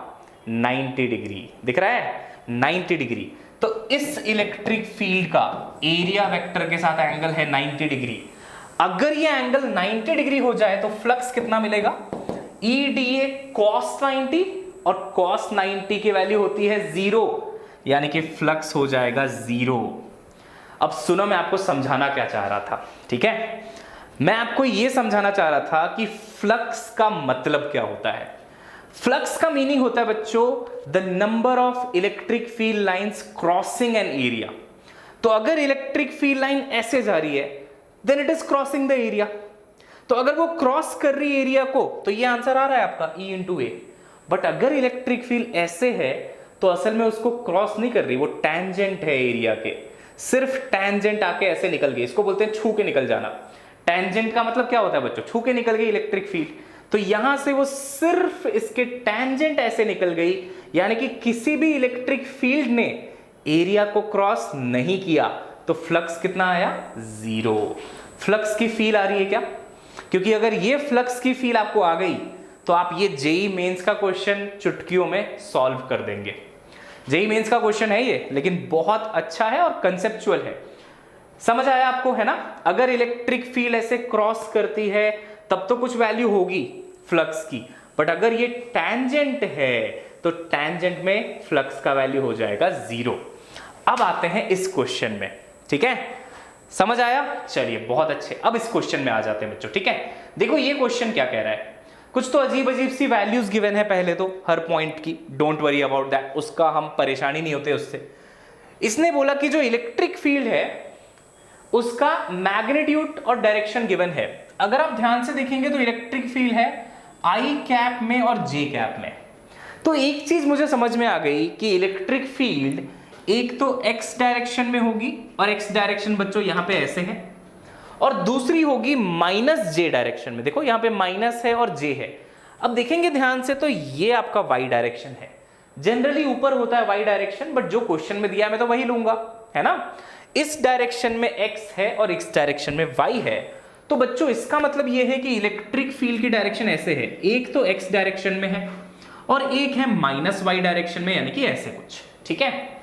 90 डिग्री। दिख रहा है 90 डिग्री। तो इस इलेक्ट्रिक फील्ड का एरिया वेक्टर के साथ एंगल है 90 डिग्री। अगर ये एंगल 90 डिग्री हो जाए तो फ्लक्स कितना मिलेगा? ई डी ए कॉस 90, और कॉस 90 की वैल्यू होती है 0, यानी कि फ्लक्स हो जाएगा 0। अब सुनो, मैं आपको समझाना क्या चाह रहा था, ठीक है। मैं आपको यह समझाना चाह रहा था कि फ्लक्स का मतलब क्या होता है। फ्लक्स का मीनिंग होता है बच्चों the number of electric field lines crossing an area. तो अगर इलेक्ट्रिक फील्ड लाइन ऐसे जा रही है then it is crossing the area. तो अगर वो क्रॉस कर रही है एरिया को तो ये आंसर आ रहा है आपका E इंटू ए। बट अगर इलेक्ट्रिक फील्ड ऐसे है तो असल में उसको क्रॉस नहीं कर रही, वो टैंजेंट है एरिया के। सिर्फ टेंजेंट आके ऐसे निकल गई, इसको बोलते हैं छू के निकल जाना। टेंजेंट का मतलब क्या होता है बच्चों? छू के निकल गई इलेक्ट्रिक फील्ड। तो यहां से वो सिर्फ इसके टेंजेंट ऐसे निकल गई, यानी कि किसी भी इलेक्ट्रिक फील्ड ने एरिया को क्रॉस नहीं किया, तो फ्लक्स कितना आया? 0। फ्लक्स की फील आ रही है क्या? क्योंकि अगर ये फ्लक्स की फील आपको आ गई तो आप ये जेई मेंस का क्वेश्चन चुटकियों में सॉल्व कर देंगे। जेई मेंस का क्वेश्चन है ये, लेकिन बहुत अच्छा है और कंसेप्चुअल है। समझ आया आपको, है ना? अगर इलेक्ट्रिक फील्ड ऐसे क्रॉस करती है तब तो कुछ वैल्यू होगी फ्लक्स की, बट अगर ये टैंजेंट है तो टैंजेंट में फ्लक्स का वैल्यू हो जाएगा 0। अब आते हैं इस क्वेश्चन में, ठीक है? समझ आया? चलिए बहुत अच्छे, अब इस क्वेश्चन में आ जाते हैं बच्चों, ठीक है? देखो ये क्वेश्चन क्या कह रहा है, कुछ तो अजीब अजीब सी वैल्यूज गिवन है पहले तो हर पॉइंट की, डोंट वरी अबाउट दैट, उसका हम परेशानी नहीं होते उससे। इसने बोला कि जो इलेक्ट्रिक फील्ड है उसका मैग्नीट्यूड और डायरेक्शन गिवन है। अगर आप ध्यान से देखेंगे तो इलेक्ट्रिक फील्ड है आई कैप में और जे कैप में। तो एक चीज मुझे समझ में आ गई कि इलेक्ट्रिक फील्ड एक तो एक्स डायरेक्शन में होगी, और एक्स डायरेक्शन बच्चों यहां पे ऐसे है, और दूसरी होगी माइनस जे डायरेक्शन में। देखो यहां पे माइनस है और जे है। अब देखेंगे ध्यान से तो ये आपका वाई डायरेक्शन है। जनरली ऊपर होता है वाई डायरेक्शन, बट जो क्वेश्चन में दिया मैं तो वही लूंगा, है ना? इस डायरेक्शन में एक्स है और इस डायरेक्शन में वाई है। तो बच्चों इसका मतलब ये है कि इलेक्ट्रिक फील्ड की डायरेक्शन ऐसे है, एक तो एक्स डायरेक्शन में है और एक है माइनस वाई डायरेक्शन में, यानी कि ऐसे कुछ, ठीक है?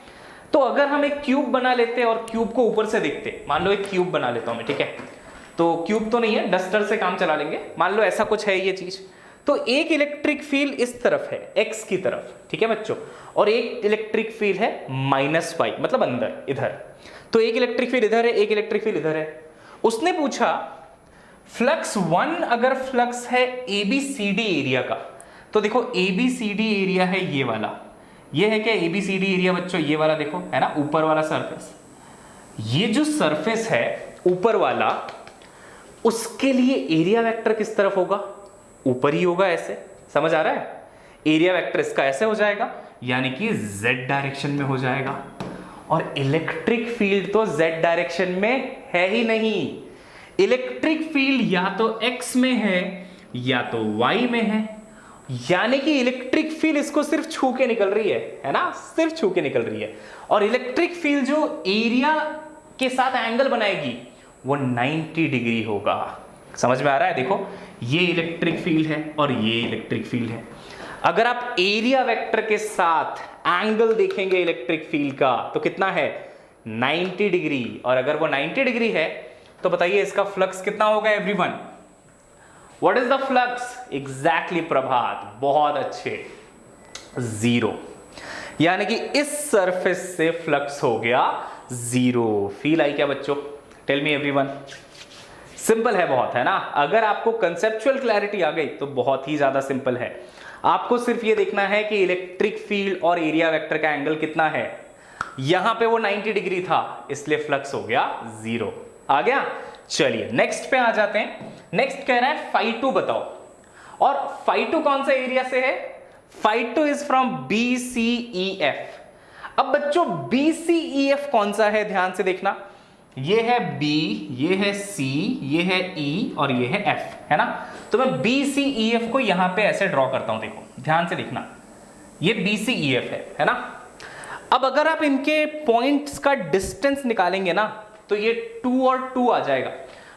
तो अगर हम एक क्यूब बना लेते और क्यूब को ऊपर से देखते, मान लो एक क्यूब बना लेता हूं मैं, ठीक है? तो क्यूब तो नहीं है, डस्टर से काम चला लेंगे, मान लो ऐसा कुछ है ये चीज। तो एक इलेक्ट्रिक फील्ड इस तरफ है, एक्स की तरफ, ठीक है बच्चों, और एक इलेक्ट्रिक फील्ड है माइनस वाई, मतलब अंदर इधर। तो एक इलेक्ट्रिक फील्ड इधर है, एक इलेक्ट्रिक फील्ड इधर है। उसने पूछा फ्लक्स 1 अगर फ्लक्स है एबीसीडी एरिया का, तो देखो एबीसीडी एरिया है ये वाला, ये है क्या एबीसीडी एरिया बच्चों? ये वाला देखो, है ना, ऊपर वाला सरफेस। ये जो सरफेस है ऊपर वाला, उसके लिए एरिया वेक्टर किस तरफ होगा? ऊपर ही होगा, ऐसे। समझ आ रहा है? एरिया वेक्टर इसका ऐसे हो जाएगा, यानी कि z डायरेक्शन में हो जाएगा। और इलेक्ट्रिक फील्ड तो z डायरेक्शन में है ही नहीं। इलेक्ट्रिक फील्ड या तो x में है या तो y में है, यानी कि इलेक्ट्रिक फील्ड इसको सिर्फ छू के निकल रही है ना? सिर्फ छू के निकल रही है। और इलेक्ट्रिक फील्ड जो एरिया के साथ एंगल बनाएगी वो 90 डिग्री होगा। समझ में आ रहा है? देखो ये इलेक्ट्रिक फील्ड है और ये इलेक्ट्रिक फील्ड है। अगर आप एरिया वेक्टर के साथ एंगल देखेंगे इलेक्ट्रिक फील्ड का तो कितना है? 90 डिग्री। और अगर वो 90 डिग्री है तो बताइए इसका फ्लक्स कितना होगा everyone? What is the flux? Exactly Prabhat, बहुत अच्छे, 0। यानी कि इस सरफेस से फ्लक्स हो गया 0। फील आई क्या बच्चों? Tell me everyone. सिंपल है बहुत, है ना? अगर आपको कंसेप्चुअल क्लैरिटी आ गई तो बहुत ही ज्यादा सिंपल है। आपको सिर्फ ये देखना है कि इलेक्ट्रिक फील्ड और एरिया वेक्टर का एंगल कितना है। यहां पे वो 90 डिग्री था, इसलिए फ्लक्स हो गया 0। आ गया? चलिए नेक्स्ट पे आ जाते हैं। नेक्स्ट कह रहा है φ2 बताओ। और φ2 कौन सा एरिया से है? φ2 इज फ्रॉम BCEF। अब बच्चों BCEF कौन सा है? ध्यान से देखना, ये है B, ये है C, ये है E और ये है F, है ना? तो मैं BCEF को यहां पे ऐसे ड्रॉ करता हूं, देखो ध्यान से देखना, ये BCEF है ना? अब अगर आप इनके पॉइंट्स का डिस्टेंस निकालेंगे ना तो ये 2 और 2 आ जाएगा,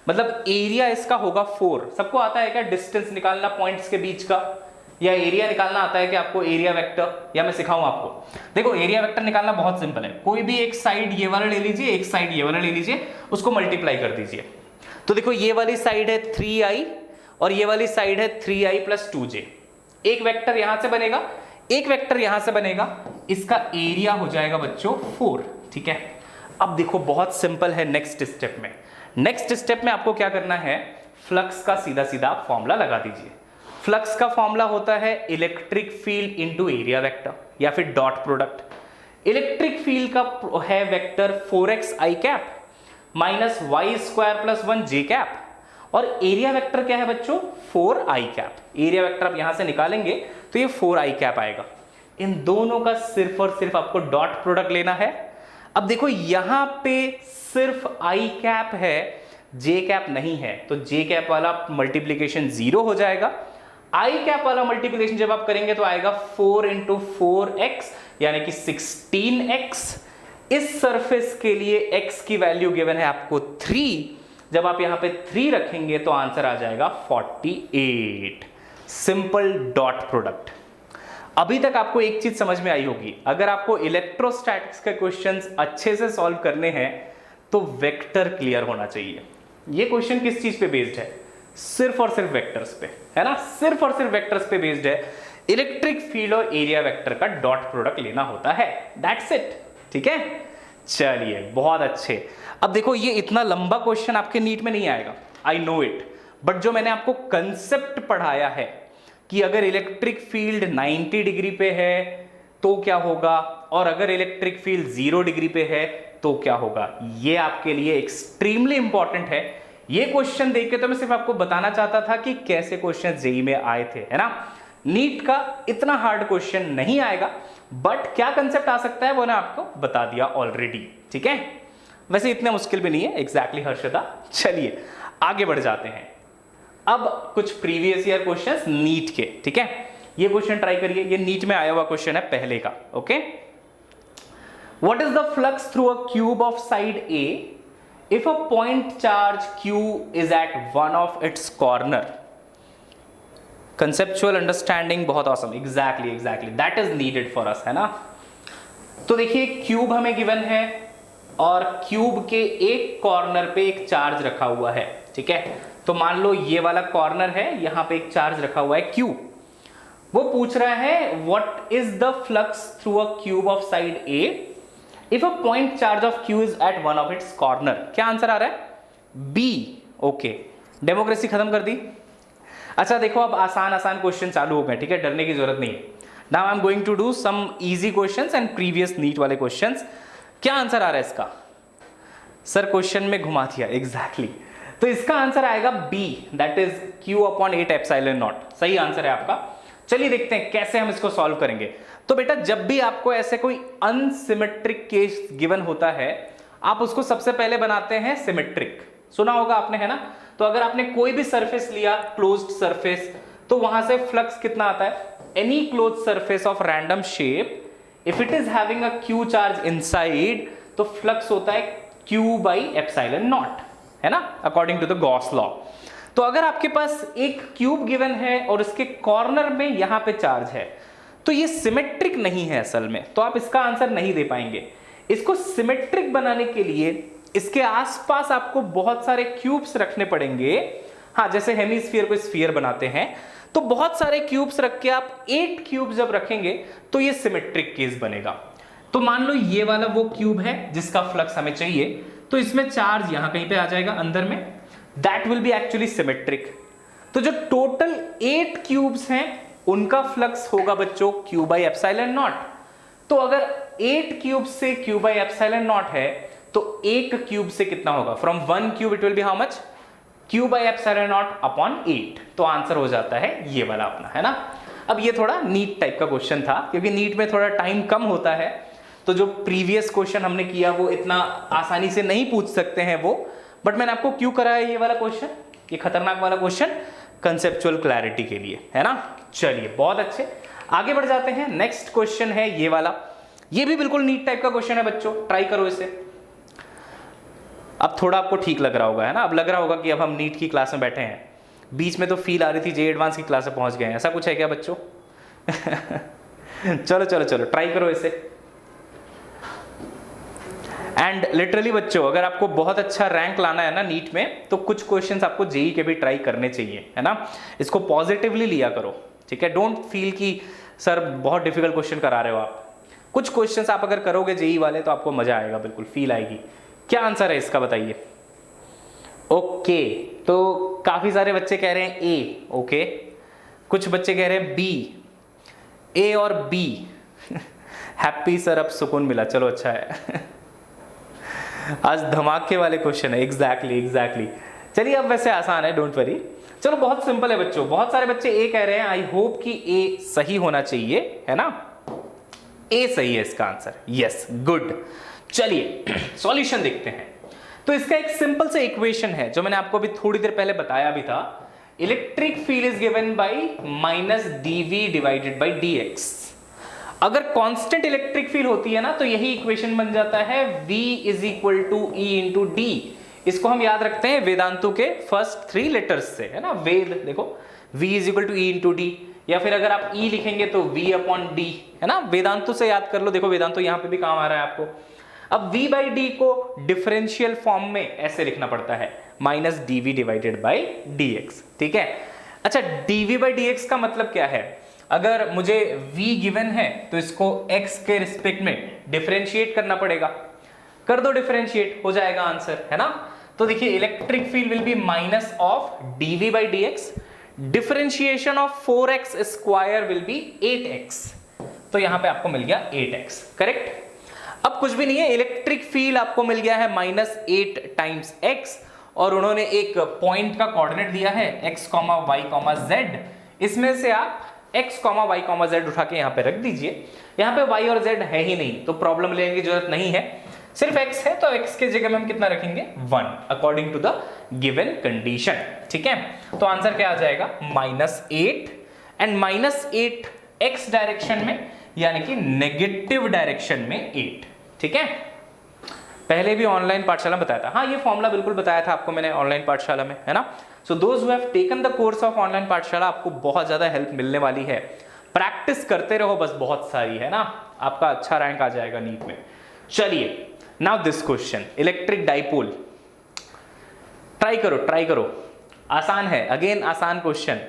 मतलब एरिया इसका होगा 4। सबको आता है क्या डिस्टेंस निकालना पॉइंट्स के बीच का, या एरिया निकालना आता है कि आपको एरिया वेक्टर? या मैं सिखाऊं आपको? देखो एरिया वेक्टर निकालना बहुत सिंपल है। कोई भी एक साइड ये वाला ले लीजिए, एक साइड ये वाला ले लीजिए, उसको मल्टीप्लाई कर दीजिए। तो देखो ये वाली साइड है 3i और ये वाली साइड है 3i + 2j। एक वेक्टर यहां से बनेगा, एक वेक्टर यहां से बनेगा, इसका एरिया हो जाएगा बच्चों 4, ठीक है? अब देखो बहुत सिंपल है। नेक्स्ट स्टेप में, नेक्स्ट स्टेप में आपको क्या करना है? फ्लक्स का सीधा सीधा आप फॉर्मूला लगा दीजिए। फ्लक्स का फॉर्मूला होता है electric field into area vector या फिर डॉट प्रोडक्ट। इलेक्ट्रिक फील्ड का है vector 4xi cap minus y² + 1j cap, और एरिया वेक्टर क्या है बच्चों? 4i cap. एरिया वेक्टर आप यहां से निकालेंगे तो ये 4i कैप आएगा। इन दोनों का सिर्फ और सिर्फ आपको डॉट प्रोडक्ट लेना है। अब देखो यहां पे सिर्फ आई कैप है, जे कैप नहीं है, तो जे कैप वाला मल्टीप्लीकेशन 0 हो जाएगा। आई कैप वाला मल्टीप्लीकेशन जब आप करेंगे तो आएगा 4 इंटू 4x यानी कि 16x। इस सरफेस के लिए x की वैल्यू गिवन है आपको 3, जब आप यहां पे 3 रखेंगे तो आंसर आ जाएगा 48। Simple dot product. अभी तक आपको एक चीज समझ में आई होगी, अगर आपको इलेक्ट्रोस्टैटिक्स के क्वेश्चंस अच्छे से सॉल्व करने हैं तो वेक्टर क्लियर होना चाहिए। ये क्वेश्चन किस चीज पे बेस्ड है? सिर्फ और सिर्फ वेक्टर्स पे, है ना, सिर्फ और सिर्फ वेक्टर्स पे बेस्ड है। इलेक्ट्रिक फील्ड और एरिया वेक्टर का डॉट प्रोडक्ट लेना होता है, दैट्स इट। ठीक है, चलिए बहुत अच्छे। अब देखो ये इतना लंबा क्वेश्चन आपके नीट में नहीं आएगा, आई नो इट, बट जो मैंने आपको कंसेप्ट पढ़ाया है कि अगर इलेक्ट्रिक फील्ड 90 डिग्री पे है तो क्या होगा, और अगर इलेक्ट्रिक फील्ड 0 डिग्री पे है तो क्या होगा, ये आपके लिए एक्सट्रीमली इंपॉर्टेंट है। ये क्वेश्चन देख के तो मैं सिर्फ आपको बताना चाहता था कि कैसे क्वेश्चन जेईई में आए थे, है ना। नीट का इतना हार्ड क्वेश्चन नहीं आएगा, बट क्या कंसेप्ट आ सकता है वो मैं आपको बता दिया ऑलरेडी। ठीक है, वैसे इतना मुश्किल भी नहीं है, एग्जैक्टली हर्षदा। चलिए आगे बढ़ जाते हैं। अब कुछ प्रीवियस ईयर क्वेश्चंस नीट के, ठीक है, ये क्वेश्चन ट्राई करिए, ये नीट में आया हुआ क्वेश्चन है पहले का। Okay, what is the flux through a cube of side A if a point charge q is at one of its corner? Conceptual understanding बहुत awesome, exactly that is needed for us, है ना। तो देखिए cube हमें given है और cube के एक कॉर्नर पे एक चार्ज रखा हुआ है, ठीक है। तो मान लो ये वाला कॉर्नर है, यहां पे एक चार्ज रखा हुआ है q। वो पूछ रहा है what is the flux through a cube of side a if a point charge of q is at one of its corner. क्या आंसर आ रहा है? बी। ओके, डेमोक्रेसी खत्म कर दी। अच्छा देखो अब आसान आसान क्वेश्चन चालू हो गए, ठीक है, डरने की जरूरत नहीं है। Now I am going to do some easy questions and previous NEET वाले क्वेश्चंस। क्या आंसर आ रहा है इसका? सर क्वेश्चन में घुमा दिया, एग्जैक्टली। तो इसका आंसर आएगा B, that is q/8 epsilon naught. सही आंसर है आपका। चलिए देखते हैं कैसे हम इसको सॉल्व करेंगे। तो बेटा जब भी आपको ऐसे कोई अनसिमेट्रिक केस गिवन होता है, आप उसको सबसे पहले बनाते हैं सिमेट्रिक। सुना होगा आपने, है ना। तो अगर आपने कोई भी सरफेस लिया, क्लोज्ड सरफेस, तो वहां से फ्लक्स कितना आता है? Any closed surface of random shape if it is having a q charge inside, तो फ्लक्स होता है q/एप्सिलॉन नॉट, है ना, according to the Gauss law. तो अगर आपके पास एक क्यूब गिवन है और इसके कॉर्नर में यहां पे चार्ज है, तो ये सिमेट्रिक नहीं है असल में, तो आप इसका आंसर नहीं दे पाएंगे। इसको सिमेट्रिक बनाने के लिए इसके आसपास आपको बहुत सारे क्यूब्स रखने पड़ेंगे। हाँ, जैसे हेमीस्फीयर को स्फीयर बनाते हैं, तो बहुत सारे क्यूब्स रख के आप 8 क्यूब जब रखेंगे तो ये सिमेट्रिक केस बनेगा। तो मान लो ये वाला वो क्यूब है जिसका फ्लक्स हमें चाहिए, तो इसमें चार्ज यहां कहीं पे आ जाएगा अंदर में, that will be actually symmetric. तो जो टोटल 8 क्यूब्स हैं उनका फ्लक्स होगा बच्चों q/एप्सिलॉन नॉट। तो अगर 8 क्यूब से q/एप्सिलॉन नॉट है तो एक क्यूब से कितना होगा? From 1 cube it will be how much? q/एप्सिलॉन नॉट अपॉन 8। तो आंसर हो जाता है ये वाला अपना, है ना। अब ये थोड़ा नीट टाइप का क्वेश्चन था, क्योंकि नीट में थोड़ा टाइम कम होता है, तो जो प्रीवियस क्वेश्चन हमने किया वो इतना आसानी से नहीं पूछ सकते हैं वो, बट मैंने आपको क्यों कराया ये वाला क्वेश्चन, ये खतरनाक वाला क्वेश्चन, कंसेप्चुअल क्लैरिटी के लिए, है ना। चलिए बहुत अच्छे, आगे बढ़ जाते हैं। नेक्स्ट क्वेश्चन है ये वाला, ये भी बिल्कुल नीट टाइप का क्वेश्चन है बच्चों, ट्राई करो इसे। अब थोड़ा आपको ठीक लग रहा होगा, है ना, अब लग रहा होगा कि अब हम नीट की क्लास में बैठे हैं। बीच में तो फील आ रही थी जे एडवांस की क्लास में पहुंच गए हैं, ऐसा कुछ है क्या बच्चों? चलो चलो चलो ट्राई करो इसे। एंड लिटरली बच्चों अगर आपको बहुत अच्छा रैंक लाना है ना नीट में, तो कुछ क्वेश्चंस आपको जेईई के भी ट्राई करने चाहिए, है ना। इसको पॉजिटिवली लिया करो, ठीक है। डोंट फील कि सर बहुत डिफिकल्ट क्वेश्चन करा रहे हो आप। कुछ क्वेश्चंस आप अगर करोगे जेईई वाले तो आपको मजा आएगा, बिल्कुल फील आएगी। क्या आंसर है इसका बताइए? ओके, तो काफी सारे बच्चे कह रहे हैं ए, ओके, कुछ बच्चे कह रहे हैं बी, ए और बी। हैप्पी सर, अब सुकून मिला, चलो अच्छा है। आज धमाके वाले क्वेश्चन है, एग्जैक्टली। चलिए अब वैसे आसान है, डोंट वरी। चलो बहुत सिंपल है बच्चों, बहुत सारे बच्चे ए कह रहे हैं, आई होप कि ए सही होना चाहिए, है ना। ए सही है इसका आंसर, यस गुड। चलिए सॉल्यूशन देखते हैं। तो इसका एक सिंपल सा इक्वेशन है जो मैंने आपको अभी थोड़ी देर पहले बताया भी था। Electric field is given by minus DV divided by DX. अगर कांस्टेंट इलेक्ट्रिक फील्ड होती है ना तो यही इक्वेशन बन जाता है V is equal to E into D. इसको हम याद रखते हैं वेदांतु के फर्स्ट 3 लेटर्स से, है ना। वेद देखो V is equal to E into D, या फिर अगर आप E लिखेंगे तो V अपॉन डी, है ना। वेदांतु से याद कर लो, देखो वेदांतु यहां पे भी काम आ रहा है आपको। अब V बाई डी को डिफरेंशियल फॉर्म में ऐसे लिखना पड़ता है minus DV divided by DX, ठीक है। अच्छा, डीवी बाई डीएक्स का मतलब क्या है? अगर मुझे V गिवन है तो इसको x के रिस्पेक्ट में डिफरेंशिएट करना पड़ेगा। कर दो डिफरेंशिएट, हो जाएगा आंसर, है ना। तो देखिए electric field will B minus of dv by dx, differentiation of 4x square will be 8x। तो यहां पे आपको मिल गया 8x, करेक्ट। अब कुछ भी नहीं है, इलेक्ट्रिक फील्ड आपको मिल गया है माइनस 8 टाइम्स x, और उन्होंने एक पॉइंट का कोऑर्डिनेट दिया है x, y, z। इसमें से आप x, y, z उठा के यहाँ पे रख दीजिए। यहाँ पे y और z है ही नहीं तो प्रॉब्लम लेने की जरूरत नहीं है, सिर्फ x है तो x के जगह में हम कितना रखेंगे 1 according to the given condition, ठीक है। तो आंसर क्या आ जाएगा -8 एंड -8 x डायरेक्शन में, यानी कि नेगेटिव डायरेक्शन में 8, ठीक है। पहले भी ऑनलाइन पाठशाला बताया था, हाँ ये फॉर्मूला बिल्कुल बताया था आपको मैंने ऑनलाइन पाठशाला में, है ना। So those who have taken the course of online पाठशाला, आपको बहुत ज्यादा हेल्प मिलने वाली है। प्रैक्टिस करते रहो बस, बहुत सारी, है ना, आपका अच्छा रैंक आ जाएगा नीट में। चलिए now this question, electric dipole. Try करो, आसान है, अगेन आसान क्वेश्चन।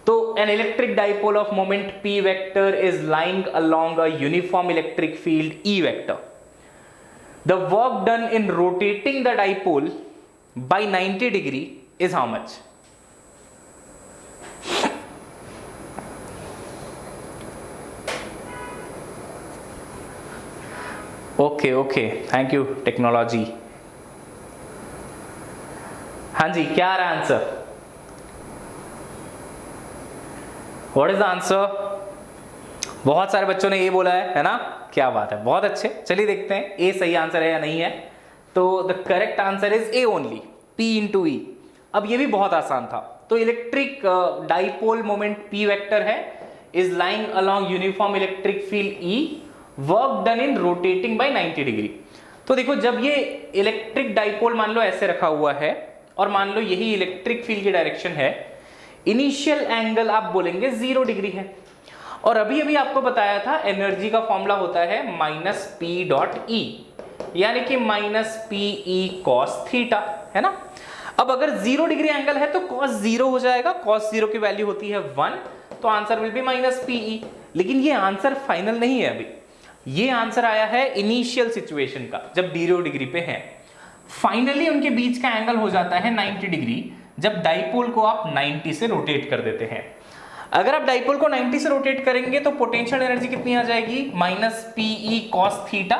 तो an electric dipole of moment p vector is lying along a uniform electric field E vector. The work done in rotating the dipole by 90 degree is how much? Okay, thank you technology. हाँ जी, क्या आ रहा है answer? What is the answer? बहुत सारे बच्चों ने ये बोला है ना, क्या बात है, बहुत अच्छे। चलिए देखते हैं ए सही आंसर है या नहीं है। तो the correct answer is A only, P into E. अब ये भी बहुत आसान था। तो electric dipole moment P vector है, is lying along uniform electric field E, work done in rotating by 90 degree. तो देखो जब ये इलेक्ट्रिक डाइपोल मान लो ऐसे रखा हुआ है और मान लो यही इलेक्ट्रिक फील्ड की डायरेक्शन है, इनिशियल एंगल आप बोलेंगे 0 डिग्री है। और अभी अभी आपको बताया था एनर्जी का फॉर्मूला होता है -P.E, यानी कि -PE cos थीटा, है ना। अब अगर 0 डिग्री एंगल है तो cos 0 हो जाएगा, cos 0 की वैल्यू होती है 1, तो आंसर विल बी -PE। लेकिन ये आंसर फाइनल नहीं है, अभी ये आंसर आया है इनिशियल सिचुएशन का, जब 0 डिग्री पे है। फाइनली उनके बीच का एंगल हो जाता है 90 डिग्री, जब डाइपोल को आप 90 से रोटेट कर देते हैं। अगर आप डाइपोल को 90 से रोटेट करेंगे तो पोटेंशियल एनर्जी कितनी आ जाएगी, -PE cos थीटा,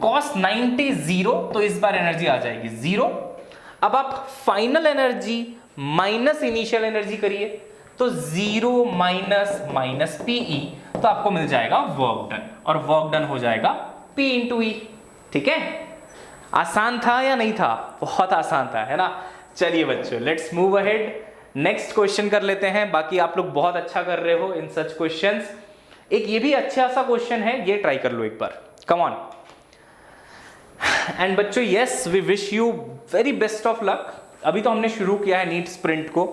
cos 90 0, तो इस बार एनर्जी आ जाएगी 0। अब आप final energy minus initial energy करिए, तो 0 माइनस PE, तो आपको मिल जाएगा वर्क डन, और वर्क डन हो जाएगा P इंटू E, ठीक है। आसान था या नहीं था? बहुत आसान था, है ना। चलिए बच्चों, let's move ahead, next question कर लेते हैं। बाकी आप लोग बहुत अच्छा कर रहे हो इन सच क्वेश्चंस। एक ये भी अच्छा सा क्वेश्चन है, ये ट्राई कर लो एक बार, कम ऑन। एंड बच्चों yes, we wish you very best of luck. अभी तो हमने शुरू किया है नीट स्प्रिंट को,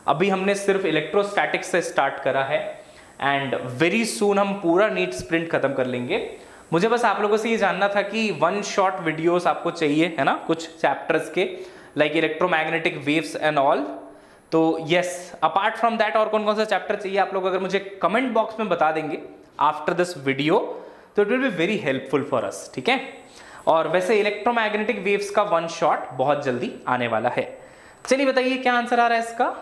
अभी हमने सिर्फ इलेक्ट्रोस्टैटिक्स से स्टार्ट करा है, एंड वेरी सून हम पूरा नीट स्प्रिंट खत्म कर लेंगे। मुझे बस आप लोगों से ये जानना था कि 1 शॉट वीडियोस आपको चाहिए, है ना, कुछ चैप्टर्स के, like electromagnetic waves and all. तो यस, अपार्ट फ्रॉम दैट और कौन कौन सा चैप्टर चाहिए आप लोग अगर मुझे कमेंट बॉक्स में बता देंगे आफ्टर दिस वीडियो, तो it will be very helpful for us, ठीक है। और वैसे इलेक्ट्रोमैग्नेटिक वेव्स का 1 शॉट बहुत जल्दी आने वाला है। चलिए बताइए क्या आंसर आ रहा है इसका।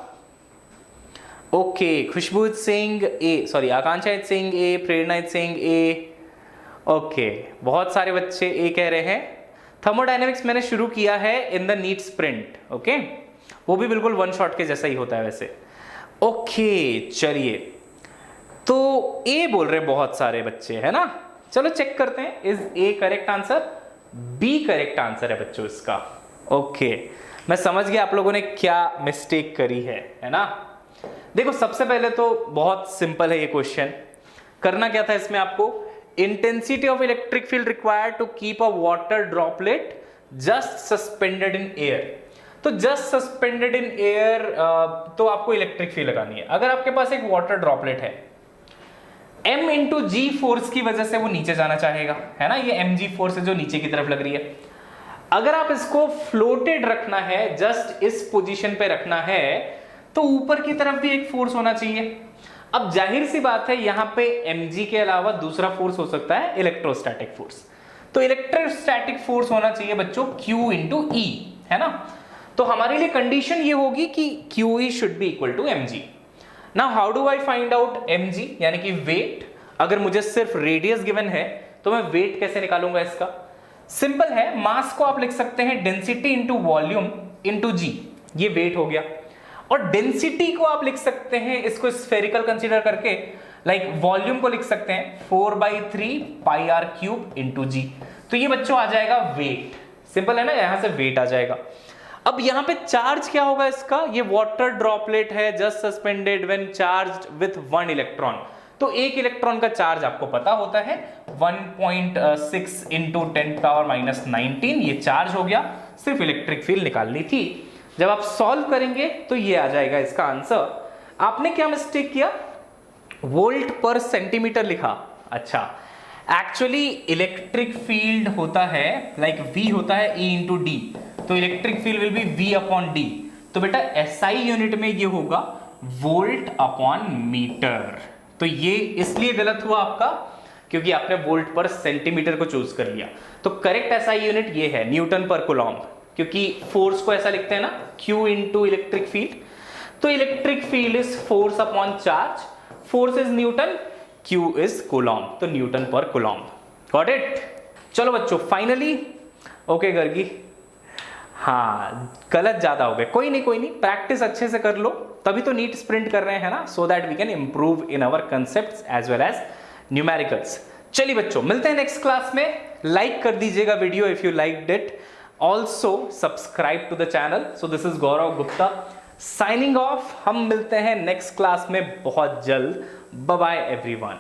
Okay, Khushboo is saying A, sorry Akanksha is saying A, Prerna is saying A. Okay, बहुत सारे बच्चे ए कह रहे हैं। थर्मोडायनेमिक्स मैंने शुरू किया है in the NEET sprint, okay, वो भी बिल्कुल 1 शॉट के जैसा ही होता है वैसे। ओके चलिए, तो ए बोल रहे बहुत सारे बच्चे, है ना। चलो चेक करते हैं, is A correct answer? B correct answer है बच्चों इसका। ओके, मैं समझ गया आप लोगों ने क्या मिस्टेक करी है ना। देखो सबसे पहले तो बहुत सिंपल है ये क्वेश्चन। करना क्या था इसमें आपको, intensity of electric field required to keep a water droplet just suspended in air. तो जस्ट सस्पेंडेड इन एयर, तो आपको इलेक्ट्रिक फील्ड लगानी है। अगर आपके पास एक वाटर ड्रॉपलेट है, m इंटू जी फोर्स की वजह से वो नीचे जाना चाहेगा, है ना, ये mg फोर्स है जो नीचे की तरफ लग रही है। अगर आप इसको फ्लोटेड रखना है, जस्ट इस पोजीशन पे रखना है, तो ऊपर की तरफ भी एक फोर्स होना चाहिए। अब जाहिर सी बात है यहां पे mg के अलावा दूसरा फोर्स हो सकता है इलेक्ट्रोस्टैटिक फोर्स। तो इलेक्ट्रोस्टैटिक फोर्स होना चाहिए बच्चों Q इंटू ई, है ना। तो हमारे लिए कंडीशन ये होगी कि QE should be equal to mg। Now how do I find out mg, यानी कि वेट। अगर मुझे सिर्फ रेडियस गिवन है तो मैं वेट कैसे निकालूंगा इसका? सिंपल है, मास को आप लिख सकते हैं डेंसिटी इंटू वॉल्यूम इंटू जी, ये वेट हो गया। और डेंसिटी को आप लिख सकते हैं, इसको स्फेरिकल कंसीडर करके, लाइक वॉल्यूम को लिख सकते हैं 4/3 पाई आर क्यूब इंटू जी। तो ये बच्चों आ जाएगा वेट। सिंपल है ना, यहां से वेट आ जाएगा। अब यहां पे चार्ज क्या होगा इसका? ये वाटर ड्रॉपलेट है just suspended when charged with 1 electron. तो एक इलेक्ट्रॉन का चार्ज आपको पता होता है 1.6 इंटू 10⁻⁻19, ये चार्ज हो गया। सिर्फ इलेक्ट्रिक फील्ड निकालनी थी। जब आप सॉल्व करेंगे तो ये आ जाएगा इसका आंसर। आपने क्या मिस्टेक किया? वोल्ट पर सेंटीमीटर लिखा। अच्छा, एक्चुअली इलेक्ट्रिक फील्ड होता है लाइक V होता है E इंटू डी, तो electric field will B V upon D. तो बेटा SI यूनिट में ये होगा वोल्ट अपॉन मीटर। तो ये इसलिए गलत हुआ आपका क्योंकि आपने वोल्ट पर सेंटीमीटर को चूज कर लिया। तो करेक्ट SI यूनिट ये है न्यूटन पर कूलॉम्ब, क्योंकि फोर्स को ऐसा लिखते हैं ना Q इंटू इलेक्ट्रिक फील्ड। तो electric field is force upon charge, force is Newton, Q is coulomb, तो न्यूटन पर कूलॉम्ब। Got it? चलो बच्चों फाइनली ओके गर्गी, हाँ गलत ज्यादा हो गए, कोई नहीं, प्रैक्टिस अच्छे से कर लो, तभी तो नीट स्प्रिंट कर रहे हैं ना, so that we can improve in our concepts as well as numericals. चलिए बच्चों मिलते हैं नेक्स्ट क्लास में। लाइक कर दीजिएगा video if you liked it, also subscribe to the channel. So this is Gaurav Gupta signing off. हम मिलते हैं नेक्स्ट क्लास में बहुत जल्द। Bye bye everyone.